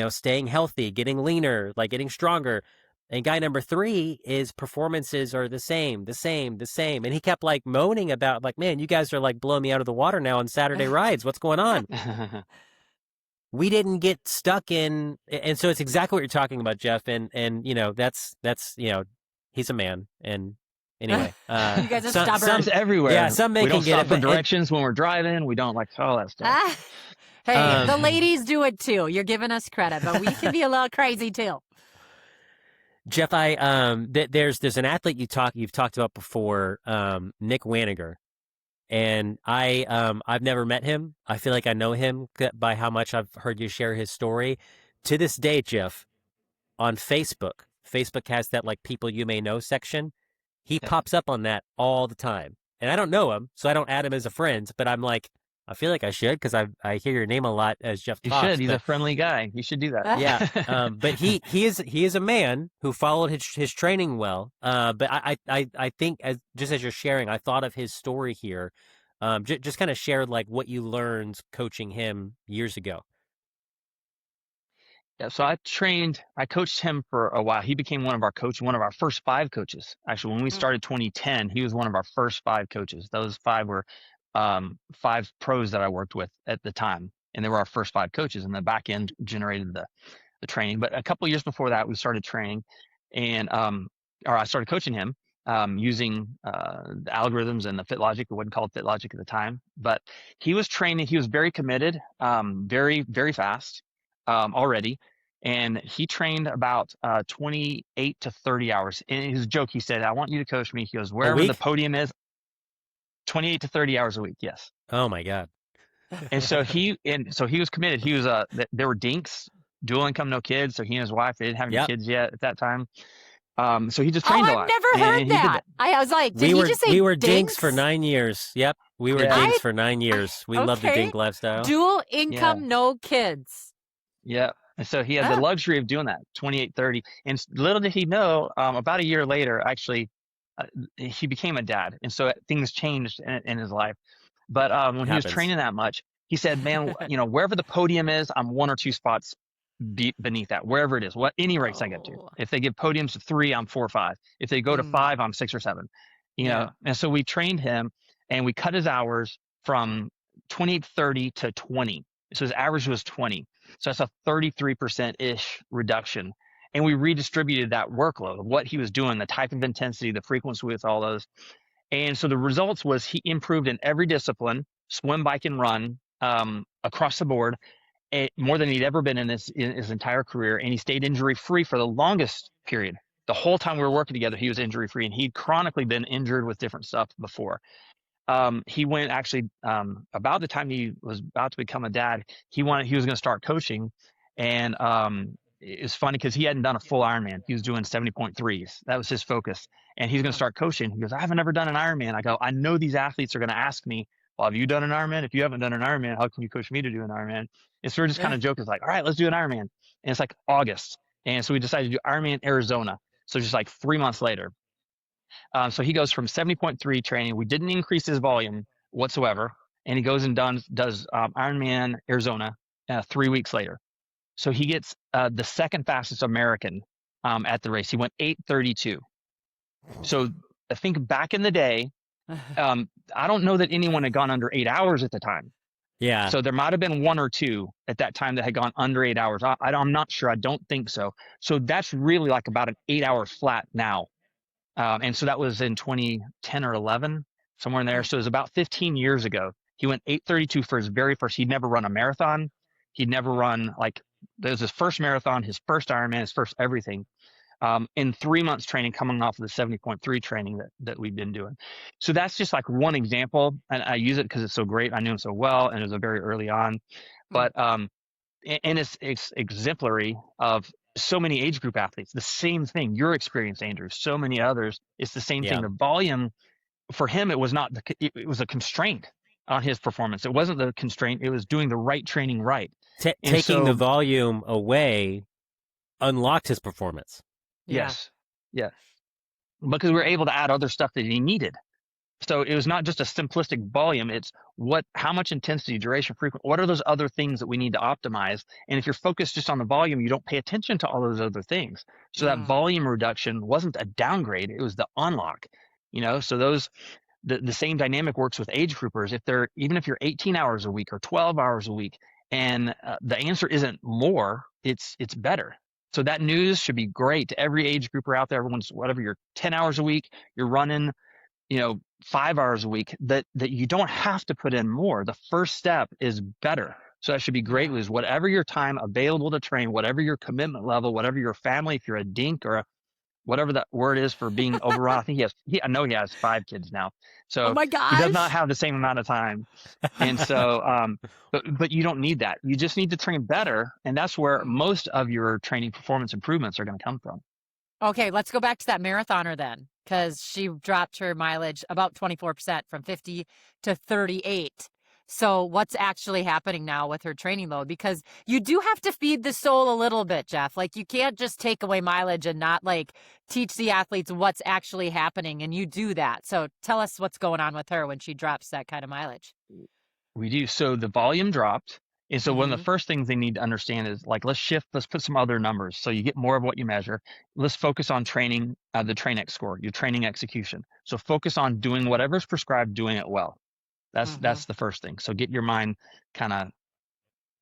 Speaker 2: staying healthy, getting leaner, like getting stronger. And guy number three, his performances are the same. And he kept like moaning about like, man, you guys are like blowing me out of the water now on Saturday rides. What's going on? We didn't get stuck in, and so it's exactly what you're talking about, Jeff. And that's he's a man. And anyway,
Speaker 1: you guys are stubborn.
Speaker 3: It's everywhere.
Speaker 2: Yeah, some
Speaker 3: we
Speaker 2: can
Speaker 3: don't
Speaker 2: get
Speaker 3: stop
Speaker 2: it,
Speaker 3: for directions when we're driving. We don't like all that stuff.
Speaker 1: Hey, the ladies do it too. You're giving us credit, but we can be a little crazy too.
Speaker 2: Jeff, there's an athlete you've talked about before, Nick Waniger. And I've never met him. I feel like I know him by how much I've heard you share his story. To this day, Jeff, on Facebook has that like people you may know section. He pops up on that all the time. And I don't know him, so I don't add him as a friend, but I'm like, I feel like I should, because I hear your name a lot as Jeff
Speaker 3: You
Speaker 2: talks.
Speaker 3: should. He's a friendly guy. You should do that.
Speaker 2: Yeah. But he is a man who followed his training well. But I think just as you're sharing, I thought of his story here. Just kind of shared like what you learned coaching him years ago.
Speaker 3: Yeah, so I coached him for a while. He became one of our first 5 coaches. Actually, when we started 2010, he was one of our first 5 coaches. Those 5 were 5 pros that I worked with at the time, and they were our first 5 coaches, and the back end generated the training. But a couple of years before that, we started training, and I started coaching him using the algorithms and the fit logic. We wouldn't call it fit logic at the time, but he was training. He was very committed, very, very fast already. And he trained about 28 to 30 hours. In his joke, he said, I want you to coach me. He goes, wherever the podium is, 28 to 30 hours a week. Yes.
Speaker 2: Oh my God.
Speaker 3: And so he was committed. He was there were dinks, dual income, no kids. So he and his wife, they didn't have any kids yet at that time. So he just trained a lot.
Speaker 1: I've never heard that. I was like, did he just say
Speaker 2: we were
Speaker 1: dinks
Speaker 2: for 9 years. Yep. We were dinks for 9 years. We love the dink lifestyle.
Speaker 1: Dual income, no kids.
Speaker 3: Yeah. And so he had the luxury of doing that, 28, 30. And little did he know, about a year later, actually, he became a dad. And so things changed in his life. But when he was training that much, he said, man, wherever the podium is, I'm 1 or 2 spots beneath that, wherever it is, any race I get to. If they give podiums to 3, I'm 4 or 5. If they go to 5, I'm 6 or 7. And so we trained him, and we cut his hours from 28, 30 to 20. So his average was 20. So that's a 33%-ish reduction. And we redistributed that workload of what he was doing, the type of intensity, the frequency with all those. And so the results was he improved in every discipline, swim, bike, and run, across the board, more than he'd ever been in his entire career. And he stayed injury-free for the longest period. The whole time we were working together, he was injury-free, and he'd chronically been injured with different stuff before. He went actually about the time he was about to become a dad, he was going to start coaching. And it's funny because he hadn't done a full Ironman. He was doing 70.3s. That was his focus. And he's going to start coaching. He goes, I haven't ever done an Ironman. I go, I know these athletes are going to ask me, well, have you done an Ironman? If you haven't done an Ironman, how can you coach me to do an Ironman? And so we're just kind of joking, like, all right, let's do an Ironman. And it's like August. And so we decided to do Ironman Arizona. So just like 3 months later. So he goes from 70.3 training. We didn't increase his volume whatsoever. And he goes and does Ironman Arizona 3 weeks later. So he gets the second fastest American at the race. He went 8:32. So I think back in the day, I don't know that anyone had gone under 8 hours at the time.
Speaker 2: Yeah.
Speaker 3: So there might have been 1 or 2 at that time that had gone under 8 hours. I'm not sure. I don't think so. So that's really like about an 8 hour flat now. And so that was in 2010 or 11, somewhere in there. So it was about 15 years ago. He went 8:32 for his very first. He'd never run a marathon. He'd never run that was his first marathon, his first Ironman, his first everything. In 3 months training, coming off of the 70.3 training that we've been doing. So that's just like one example. And I use it because it's so great. I knew him so well, and it was a very early on. But and it's exemplary of so many age group athletes. The same thing, your experience, Andrew, so many others. It's the same thing.
Speaker 2: Yeah.
Speaker 3: The volume for him, it was not it was a constraint on his performance. It wasn't the constraint. It was doing the right training right. And
Speaker 2: Taking the
Speaker 3: so,
Speaker 2: volume away unlocked his performance.
Speaker 1: Yeah.
Speaker 3: yes, because we were able to add other stuff that he needed. So it was not just a simplistic volume. It's how much intensity, duration, frequency, what are those other things that we need to optimize? And if you're focused just on the volume, you don't pay attention to all those other things. So that volume reduction wasn't a downgrade. It was the unlock, so the same dynamic works with age groupers. Even if you're 18 hours a week or 12 hours a week, and the answer isn't more, it's better. So that news should be great to every age grouper out there. Everyone's, whatever, you're 10 hours a week, you're running, 5 hours a week, that you don't have to put in more. The first step is better. So that should be great. Is whatever your time available to train, whatever your commitment level, whatever your family, if you're a dink or whatever that word is for being overrun. I think I know he has 5 kids now. So
Speaker 1: Oh my
Speaker 3: he does not
Speaker 1: gosh.
Speaker 3: have the same amount of time. And so, but you don't need that. You just need to train better. And that's where most of your training performance improvements are going to come from.
Speaker 1: Okay, let's go back to that marathoner then, because she dropped her mileage about 24% from 50 to 38. So what's actually happening now with her training load? Because you do have to feed the soul a little bit, Jeff. Like, you can't just take away mileage and not teach the athletes what's actually happening. And you do that. So tell us what's going on with her when she drops that kind of mileage.
Speaker 3: We do. So the volume dropped. And so one of the first things they need to understand is let's put some other numbers. So you get more of what you measure. Let's focus on training, the TrainX score, your training execution. So focus on doing whatever's prescribed, doing it well. That's the first thing. So get your mind kind of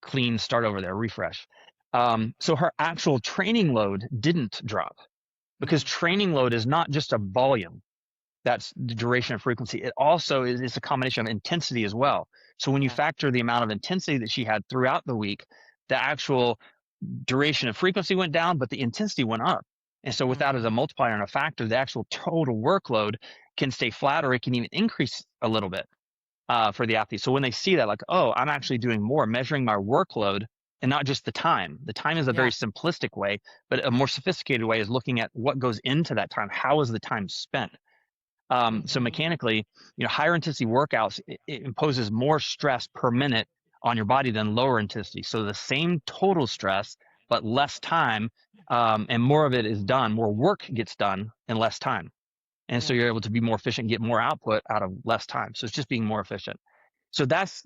Speaker 3: clean, start over there, refresh. So her actual training load didn't drop, because training load is not just a volume. That's the duration and frequency. It also is a combination of intensity as well. So when you factor the amount of intensity that she had throughout the week, the actual duration and frequency went down, but the intensity went up. And so with that as a multiplier and a factor, the actual total workload can stay flat, or it can even increase a little bit for the athlete. So when they see that, I'm actually doing more, measuring my workload and not just the time. The time is a very simplistic way, but a more sophisticated way is looking at what goes into that time. How is the time spent? So mechanically, higher intensity workouts, it imposes more stress per minute on your body than lower intensity. So the same total stress, but less time, and more of it is done, more work gets done in less time. And so you're able to be more efficient, get more output out of less time. So it's just being more efficient. So that's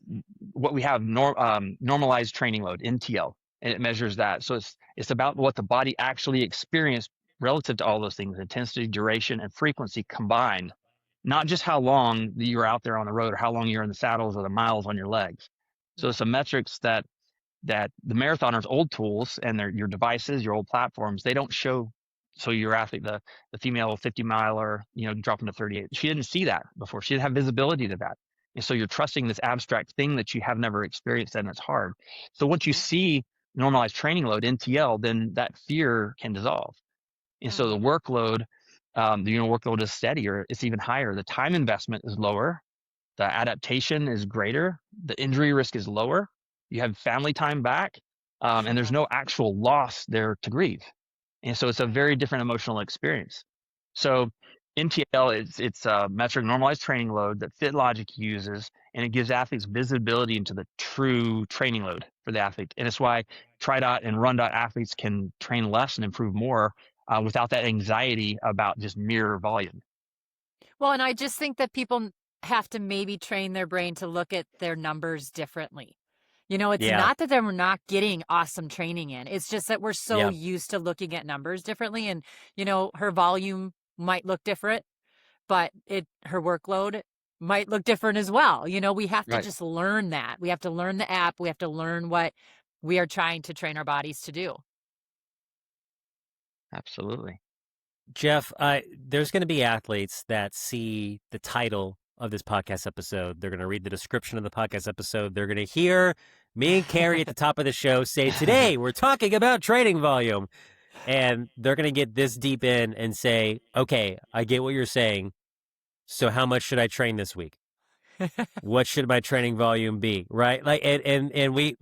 Speaker 3: what we have, normalized training load, NTL, and it measures that. So it's about what the body actually experienced relative to all those things: intensity, duration, and frequency combined, not just how long you're out there on the road or how long you're in the saddles or the miles on your legs. So it's some metrics that the marathoners' old tools and your devices, your old platforms, they don't show. So your athlete, the female 50 miler, dropping to 38, she didn't see that before. She didn't have visibility to that. And so you're trusting this abstract thing that you have never experienced, and it's hard. So once you see normalized training load, NTL, then that fear can dissolve. And so the workload, workload is steadier. It's even higher. The time investment is lower. The adaptation is greater. The injury risk is lower. You have family time back, and there's no actual loss there to grieve. And so it's a very different emotional experience. So NTL, it's a metric normalized training load that FitLogic uses, and it gives athletes visibility into the true training load for the athlete. And it's why TriDot and RunDot athletes can train less and improve more without that anxiety about just mere volume.
Speaker 1: Well, and I just think that people have to maybe train their brain to look at their numbers differently. It's not that they're not getting awesome training in. It's just that we're so used to looking at numbers differently. And, her volume might look different, but her workload might look different as well. We have to just learn that. We have to learn the app. We have to learn what we are trying to train our bodies to do.
Speaker 3: Absolutely.
Speaker 2: Jeff, there's going to be athletes that see the title of this podcast episode. They're going to read the description of the podcast episode. They're going to hear me and Carrie at the top of the show say, today we're talking about training volume. And they're going to get this deep in and say, okay, I get what you're saying. So how much should I train this week? What should my training volume be? Right? And we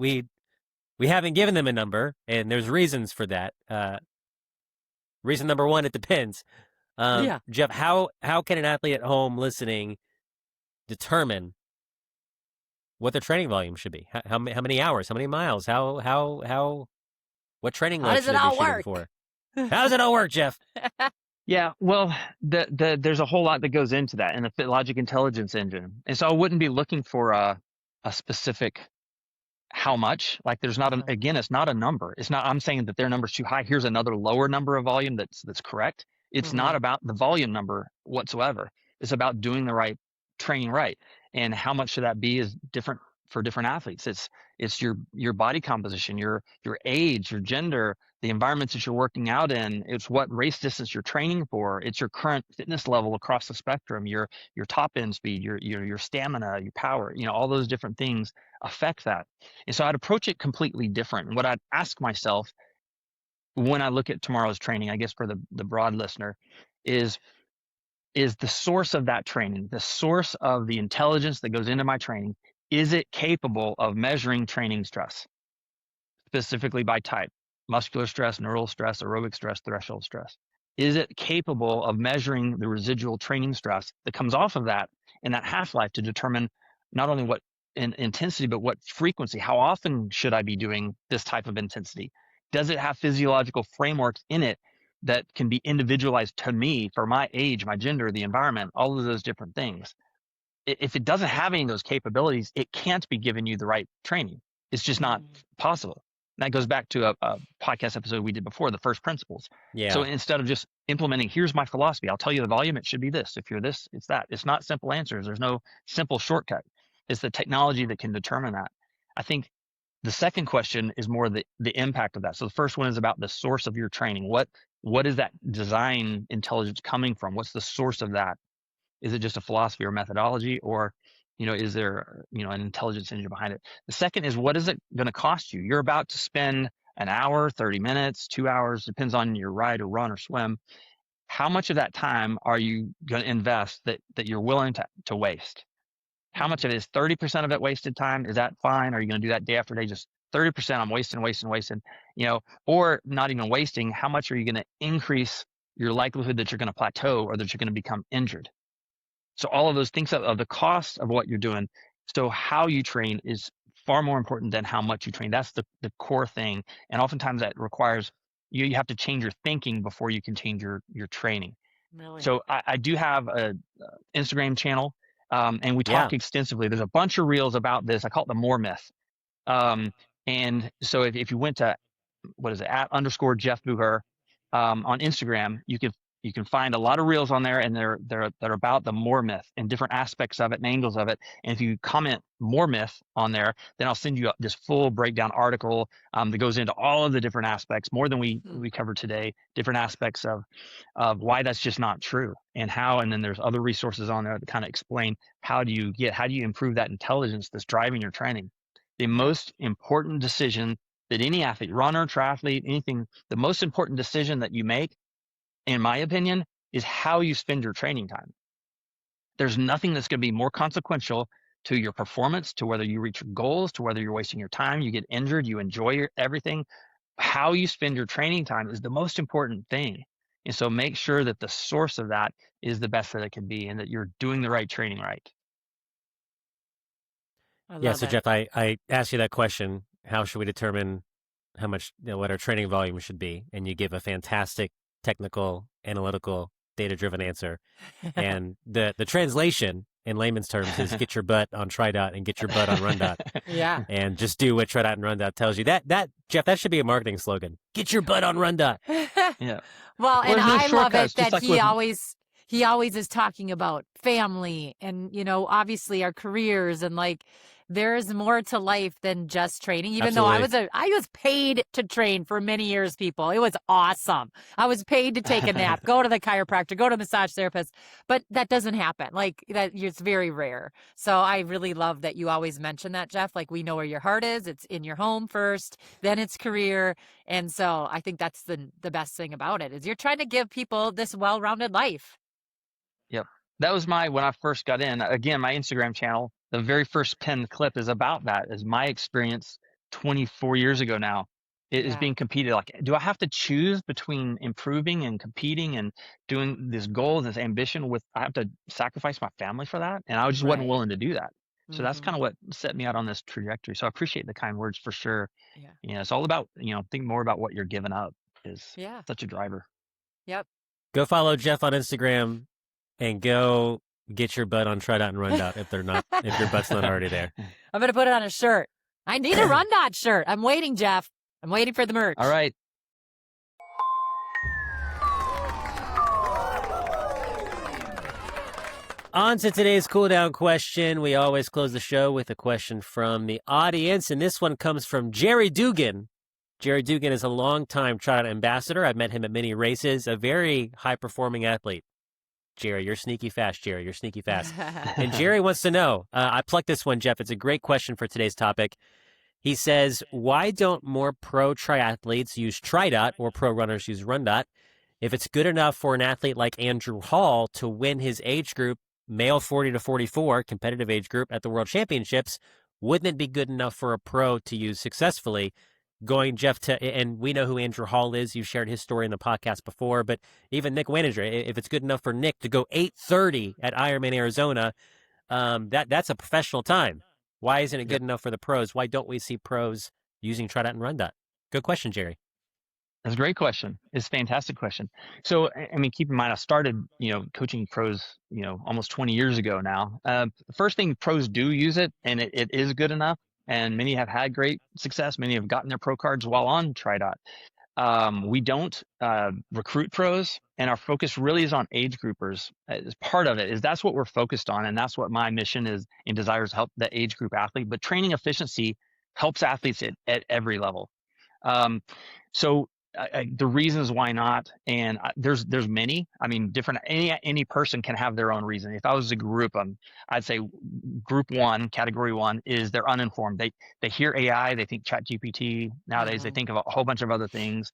Speaker 2: we haven't given them a number, and there's reasons for that. Reason number one, it depends.
Speaker 1: Yeah.
Speaker 2: Jeff, how can an athlete at home listening determine what their training volume should be? How many hours? How many miles? What training
Speaker 1: How
Speaker 2: load
Speaker 1: does
Speaker 2: should
Speaker 1: it
Speaker 2: they be
Speaker 1: all
Speaker 2: shooting
Speaker 1: work?
Speaker 2: for? How does it all work, Jeff?
Speaker 3: Yeah, well, there's a whole lot that goes into that in the logic intelligence engine, and so I wouldn't be looking for a specific how much. Like, there's not again, it's not a number. It's not. I'm saying that their number's too high. Here's another lower number of volume that's correct. It's not about the volume number whatsoever. It's about doing the right training right, and how much should that be is different for different athletes. It's your body composition, your age, your gender, the environments that you're working out in. It's what race distance you're training for. It's your current fitness level across the spectrum, your top end speed, your stamina, your power. All those different things affect that. And so I'd approach it completely different. And what I'd ask myself when I look at tomorrow's training, I guess for the broad listener, is the source of that training, the source of the intelligence that goes into my training, is it capable of measuring training stress, specifically by type, muscular stress, neural stress, aerobic stress, threshold stress? Is it capable of measuring the residual training stress that comes off of that in that half-life to determine not only what intensity, but what frequency? How often should I be doing this type of intensity? Does it have physiological frameworks in it that can be individualized to me for my age, my gender, the environment, all of those different things? If it doesn't have any of those capabilities, it can't be giving you the right training. It's just not possible. And that goes back to a podcast episode we did before, the first principles.
Speaker 2: Yeah.
Speaker 3: So instead of just implementing, here's my philosophy, I'll tell you the volume, it should be this. If you're this, it's that. It's not simple answers. There's no simple shortcut. It's the technology that can determine that. I think the second question is more the impact of that. So the first one is about the source of your training. What is that design intelligence coming from? What's the source of that? Is it just a philosophy or methodology, or is there an intelligence engine behind it? The second is, what is it going to cost you? You're about to spend an hour, 30 minutes, 2 hours, depends on your ride or run or swim. How much of that time are you going to invest that you're willing to waste? How much of it is 30% of it wasted time? Is that fine? Are you going to do that day after day? Just 30%, I'm wasting, or not even wasting. How much are you going to increase your likelihood that you're going to plateau or that you're going to become injured? So all of those things of the cost of what you're doing. So how you train is far more important than how much you train. That's the core thing. And oftentimes that requires you have to change your thinking before you can change your training.
Speaker 1: Really?
Speaker 3: So I do have a Instagram channel, and we talk extensively. There's a bunch of reels about this. I call it the more myth. And so if you went to, @ Jeff Booher on Instagram, you can find a lot of reels on there, and they're about the more myth and different aspects of it and angles of it. And if you comment more myth on there, then I'll send you this full breakdown article that goes into all of the different aspects, more than we covered today, different aspects of why that's just not true and how. And then there's other resources on there that kind of explain how do you improve that intelligence that's driving your training. The most important decision that any athlete, runner, triathlete, anything, the most important decision that you make, in my opinion, is how you spend your training time. There's nothing that's going to be more consequential to your performance, to whether you reach your goals, to whether you're wasting your time, you get injured, you enjoy everything. How you spend your training time is the most important thing. And so make sure that the source of that is the best that it can be, and that you're doing the right training right.
Speaker 2: So Jeff, I asked you that question. How should we determine how much, what our training volume should be? And you give a fantastic technical, analytical, data-driven answer. And the translation in layman's terms is get your butt on TriDot and get your butt on RunDot.
Speaker 1: Yeah.
Speaker 2: And just do what TriDot and RunDot tells you. That Jeff, that should be a marketing slogan. Get your butt on RunDot.
Speaker 3: Yeah.
Speaker 1: Well, and I love it that
Speaker 3: like
Speaker 1: he always is talking about family and, obviously our careers, and there's more to life than just training. Even
Speaker 2: Absolutely.
Speaker 1: though I was paid to train for many years, people. It was awesome. I was paid to take a nap, go to the chiropractor, go to a massage therapist, but that doesn't happen. It's very rare. So I really love that you always mention that, Jeff. We know where your heart is. It's in your home first, then it's career. And so I think that's the best thing about it, is you're trying to give people this well-rounded life.
Speaker 3: Yep. That was when I first got in. Again, my Instagram channel, the very first pinned clip is about that, is my experience 24 years ago now. It is
Speaker 1: Yeah.
Speaker 3: being competed. Like, do I have to choose between improving and competing and doing this goal, this ambition I have to sacrifice my family for that? And I just wasn't
Speaker 1: Right.
Speaker 3: willing to do that. So that's
Speaker 1: Mhm.
Speaker 3: kind of what set me out on this trajectory. So I appreciate the kind words for sure.
Speaker 1: Yeah.
Speaker 3: It's all about, think more about what you're giving up is
Speaker 1: Yeah.
Speaker 3: such a driver.
Speaker 1: Yep.
Speaker 2: Go follow Jeff on Instagram and go get your butt on TriDot and RunDot if your butt's not already there.
Speaker 1: I'm going to put it on a shirt. I need a RunDot shirt. I'm waiting, Jeff. I'm waiting for the merch.
Speaker 3: All right.
Speaker 2: On to today's cool down question. We always close the show with a question from the audience, and this one comes from Jerry Dugan. Jerry Dugan is a longtime TriDot ambassador. I've met him at many races, a very high-performing athlete. Jerry, you're sneaky fast, Jerry. You're sneaky fast. And Jerry wants to know, I plucked this one, Jeff. It's a great question for today's topic. He says, why don't more pro triathletes use TriDot or pro runners use RunDot? If it's good enough for an athlete like Andrew Hall to win his age group, male 40 to 44, competitive age group at the World Championships, wouldn't it be good enough for a pro to use successfully? Going, Jeff, and we know who Andrew Hall is. You've shared his story in the podcast before, but even Nick Weninger, if it's good enough for Nick to go 8:30 at Ironman Arizona, that's a professional time. Why isn't it good enough for the pros? Why don't we see pros using TriDot and RunDot? Good question, Jerry.
Speaker 3: That's a great question. It's a fantastic question. So, I mean, keep in mind, I started, coaching pros, almost 20 years ago now. The first thing, pros do use it, and it is good enough. And many have had great success. Many have gotten their pro cards while on TriDot. We don't recruit pros, and our focus really is on age groupers. As part of it is that's what we're focused on, and that's what my mission is and desires to help the age group athlete. But training efficiency helps athletes at every level. So the reasons why not, and there's many. I mean, different. Any person can have their own reason. If I was to group them, I'd say group one, category one, is they're uninformed. They hear AI, they think ChatGPT. Nowadays, they think of a whole bunch of other things.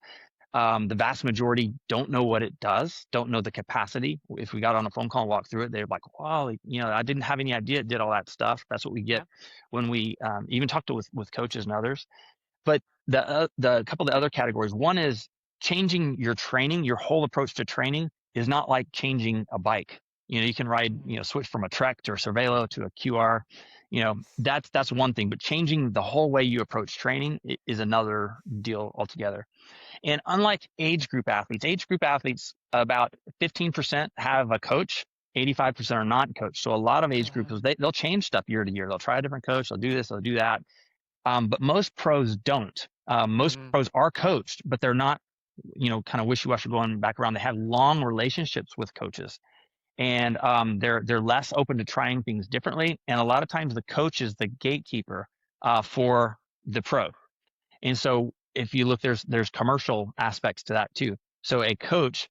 Speaker 3: The vast majority don't know what it does, don't know the capacity. If we got on a phone call and walked through it, they're like, "Wow, I didn't have any idea it did all that stuff." That's what we get when we even talk with coaches and others. But the couple of the other categories, one is changing your training. Your whole approach to training is not like changing a bike. You can ride, switch from a Trek to a Cervelo to a QR. That's one thing. But changing the whole way you approach training is another deal altogether. And unlike age group athletes, about 15% have a coach. 85% are not coached. So a lot of age groups, they'll change stuff year to year. They'll try a different coach. They'll do this. They'll do that. But most pros don't. Most pros are coached, but they're not, kind of wishy-washy going back around. They have long relationships with coaches, and they're less open to trying things differently. And a lot of times the coach is the gatekeeper for the pro. And so if you look, there's commercial aspects to that too. So a coach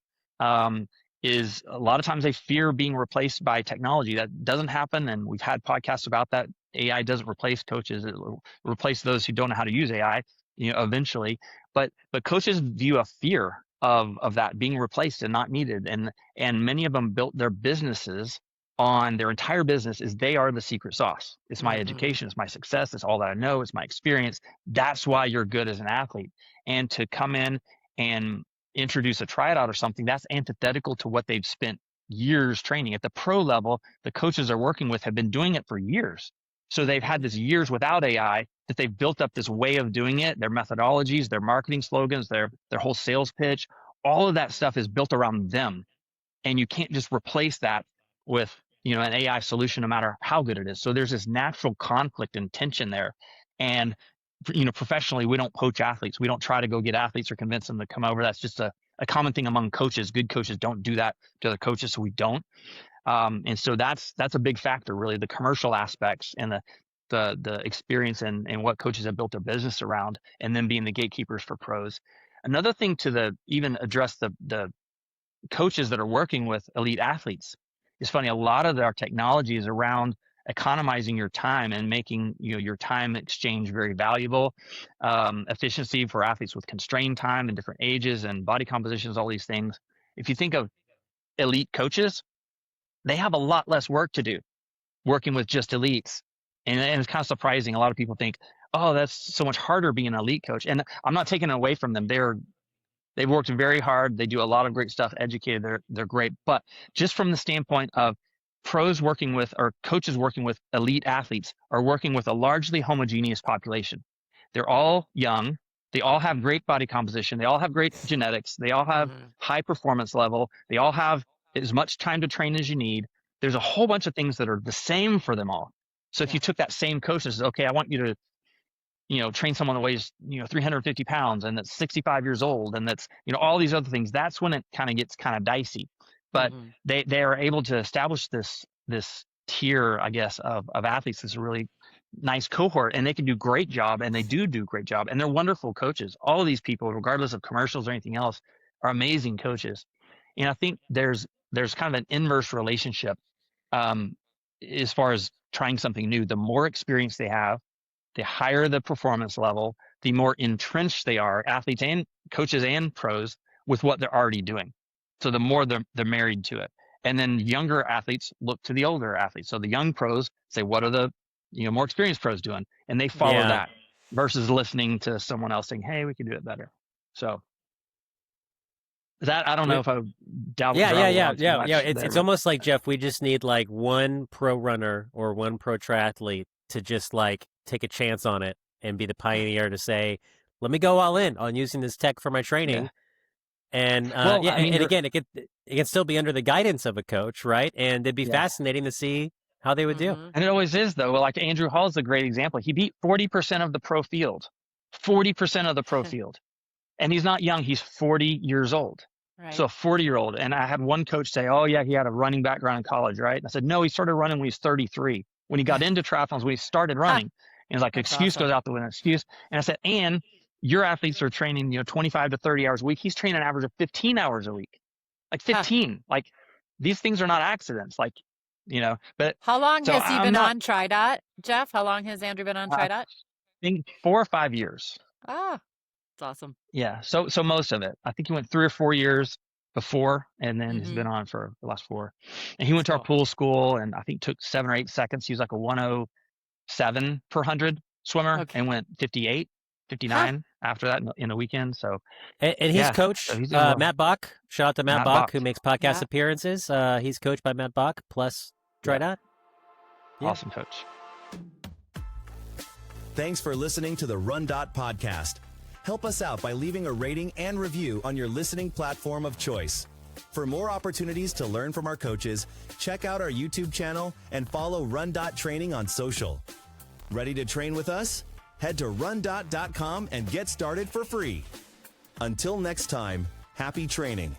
Speaker 3: is a lot of times they fear being replaced by technology. That doesn't happen, and we've had podcasts about that. AI doesn't replace coaches; it will replace those who don't know how to use AI, eventually. But coaches view a fear of that being replaced and not needed, and many of them built their businesses on their entire business is they are the secret sauce. It's my education, it's my success, it's all that I know, it's my experience. That's why you're good as an athlete. And to come in and introduce a TriDot or something, that's antithetical to what they've spent years training. At the pro level, the coaches they're working with have been doing it for years. So they've had this years without AI that they've built up this way of doing it, their methodologies, their marketing slogans, their whole sales pitch, all of that stuff is built around them. And you can't just replace that with, an AI solution, no matter how good it is. So there's this natural conflict and tension there. And, professionally, we don't poach athletes. We don't try to go get athletes or convince them to come over. That's just a common thing among coaches. Good coaches don't do that to other coaches, so we don't. And so that's a big factor, really, the commercial aspects and the experience and what coaches have built their business around, and then being the gatekeepers for pros. Another thing to even address the coaches that are working with elite athletes is funny. A lot of our technology is around economizing your time and making your time exchange very valuable. Efficiency for athletes with constrained time and different ages and body compositions, all these things. If you think of elite coaches, they have a lot less work to do working with just elites. And it's kind of surprising. A lot of people think, oh, that's so much harder being an elite coach. And I'm not taking it away from them. They've worked very hard. They do a lot of great stuff, educated. They're great. But just from the standpoint of pros working with, or coaches working with elite athletes, are working with a largely homogeneous population. They're all young. They all have great body composition. They all have great genetics. They all have high performance level. They all have as much time to train as you need. There's a whole bunch of things that are the same for them all. So if you took that same coach and said, okay, I want you to, train someone that weighs, 350 pounds and that's 65 years old and that's, all these other things, that's when it kind of gets kind of dicey. But they are able to establish this tier, I guess, of athletes. This really nice cohort, and they can do great job, and they do great job, and they're wonderful coaches. All of these people, regardless of commercials or anything else, are amazing coaches. And I think there's kind of an inverse relationship as far as trying something new. The more experience they have, the higher the performance level, the more entrenched they are, athletes and coaches and pros, with what they're already doing. So the more they're married to it. And then younger athletes look to the older athletes. So the young pros say, what are the more experienced pros doing? And they follow that versus listening to someone else saying, hey, we can do it better. So that, I don't know if I would doubt.
Speaker 2: Yeah. It's almost like, Jeff, we just need like one pro runner or one pro triathlete to just like take a chance on it and be the pioneer to say, let me go all in on using this tech for my training. And again, it can still be under the guidance of a coach, right? And it'd be fascinating to see how they would do.
Speaker 3: And it always is, though. Well, like Andrew Hall's a great example. He beat 40% of the pro field, 40% of the pro field. And he's not young. He's 40 years old. Right. So a 40-year-old. And I had one coach say, oh, yeah, he had a running background in college, right? And I said, no, he started running when he was 33. When he got into triathlons, when he started running. And it's like, excuse goes out the window, excuse. And I said, and your athletes are training, 25 to 30 hours a week. He's training an average of 15 hours a week. Like 15. Like, these things are not accidents. Like, but
Speaker 1: how long has he been on TriDot, Jeff? How long has Andrew been on TriDot?
Speaker 3: I think 4 or 5 years.
Speaker 1: Ah, that's awesome.
Speaker 3: Yeah. So most of it. I think he went 3 or 4 years before, and then he's been on for the last 4. And he went to our pool school, and I think took 7 or 8 seconds. He was like a 107 per 100 swimmer, and went 58, 59 after that in the weekend. So,
Speaker 2: and he's coached Matt Bach. Shout out to Matt Bach, who makes podcast appearances. He's coached by Matt Bach plus TriDot.
Speaker 3: Yeah. Awesome coach.
Speaker 4: Thanks for listening to the RunDot Podcast. Help us out by leaving a rating and review on your listening platform of choice. For more opportunities to learn from our coaches, check out our YouTube channel and follow RunDot Training on social. Ready to train with us? Head to rundot.com and get started for free. Until next time, happy training.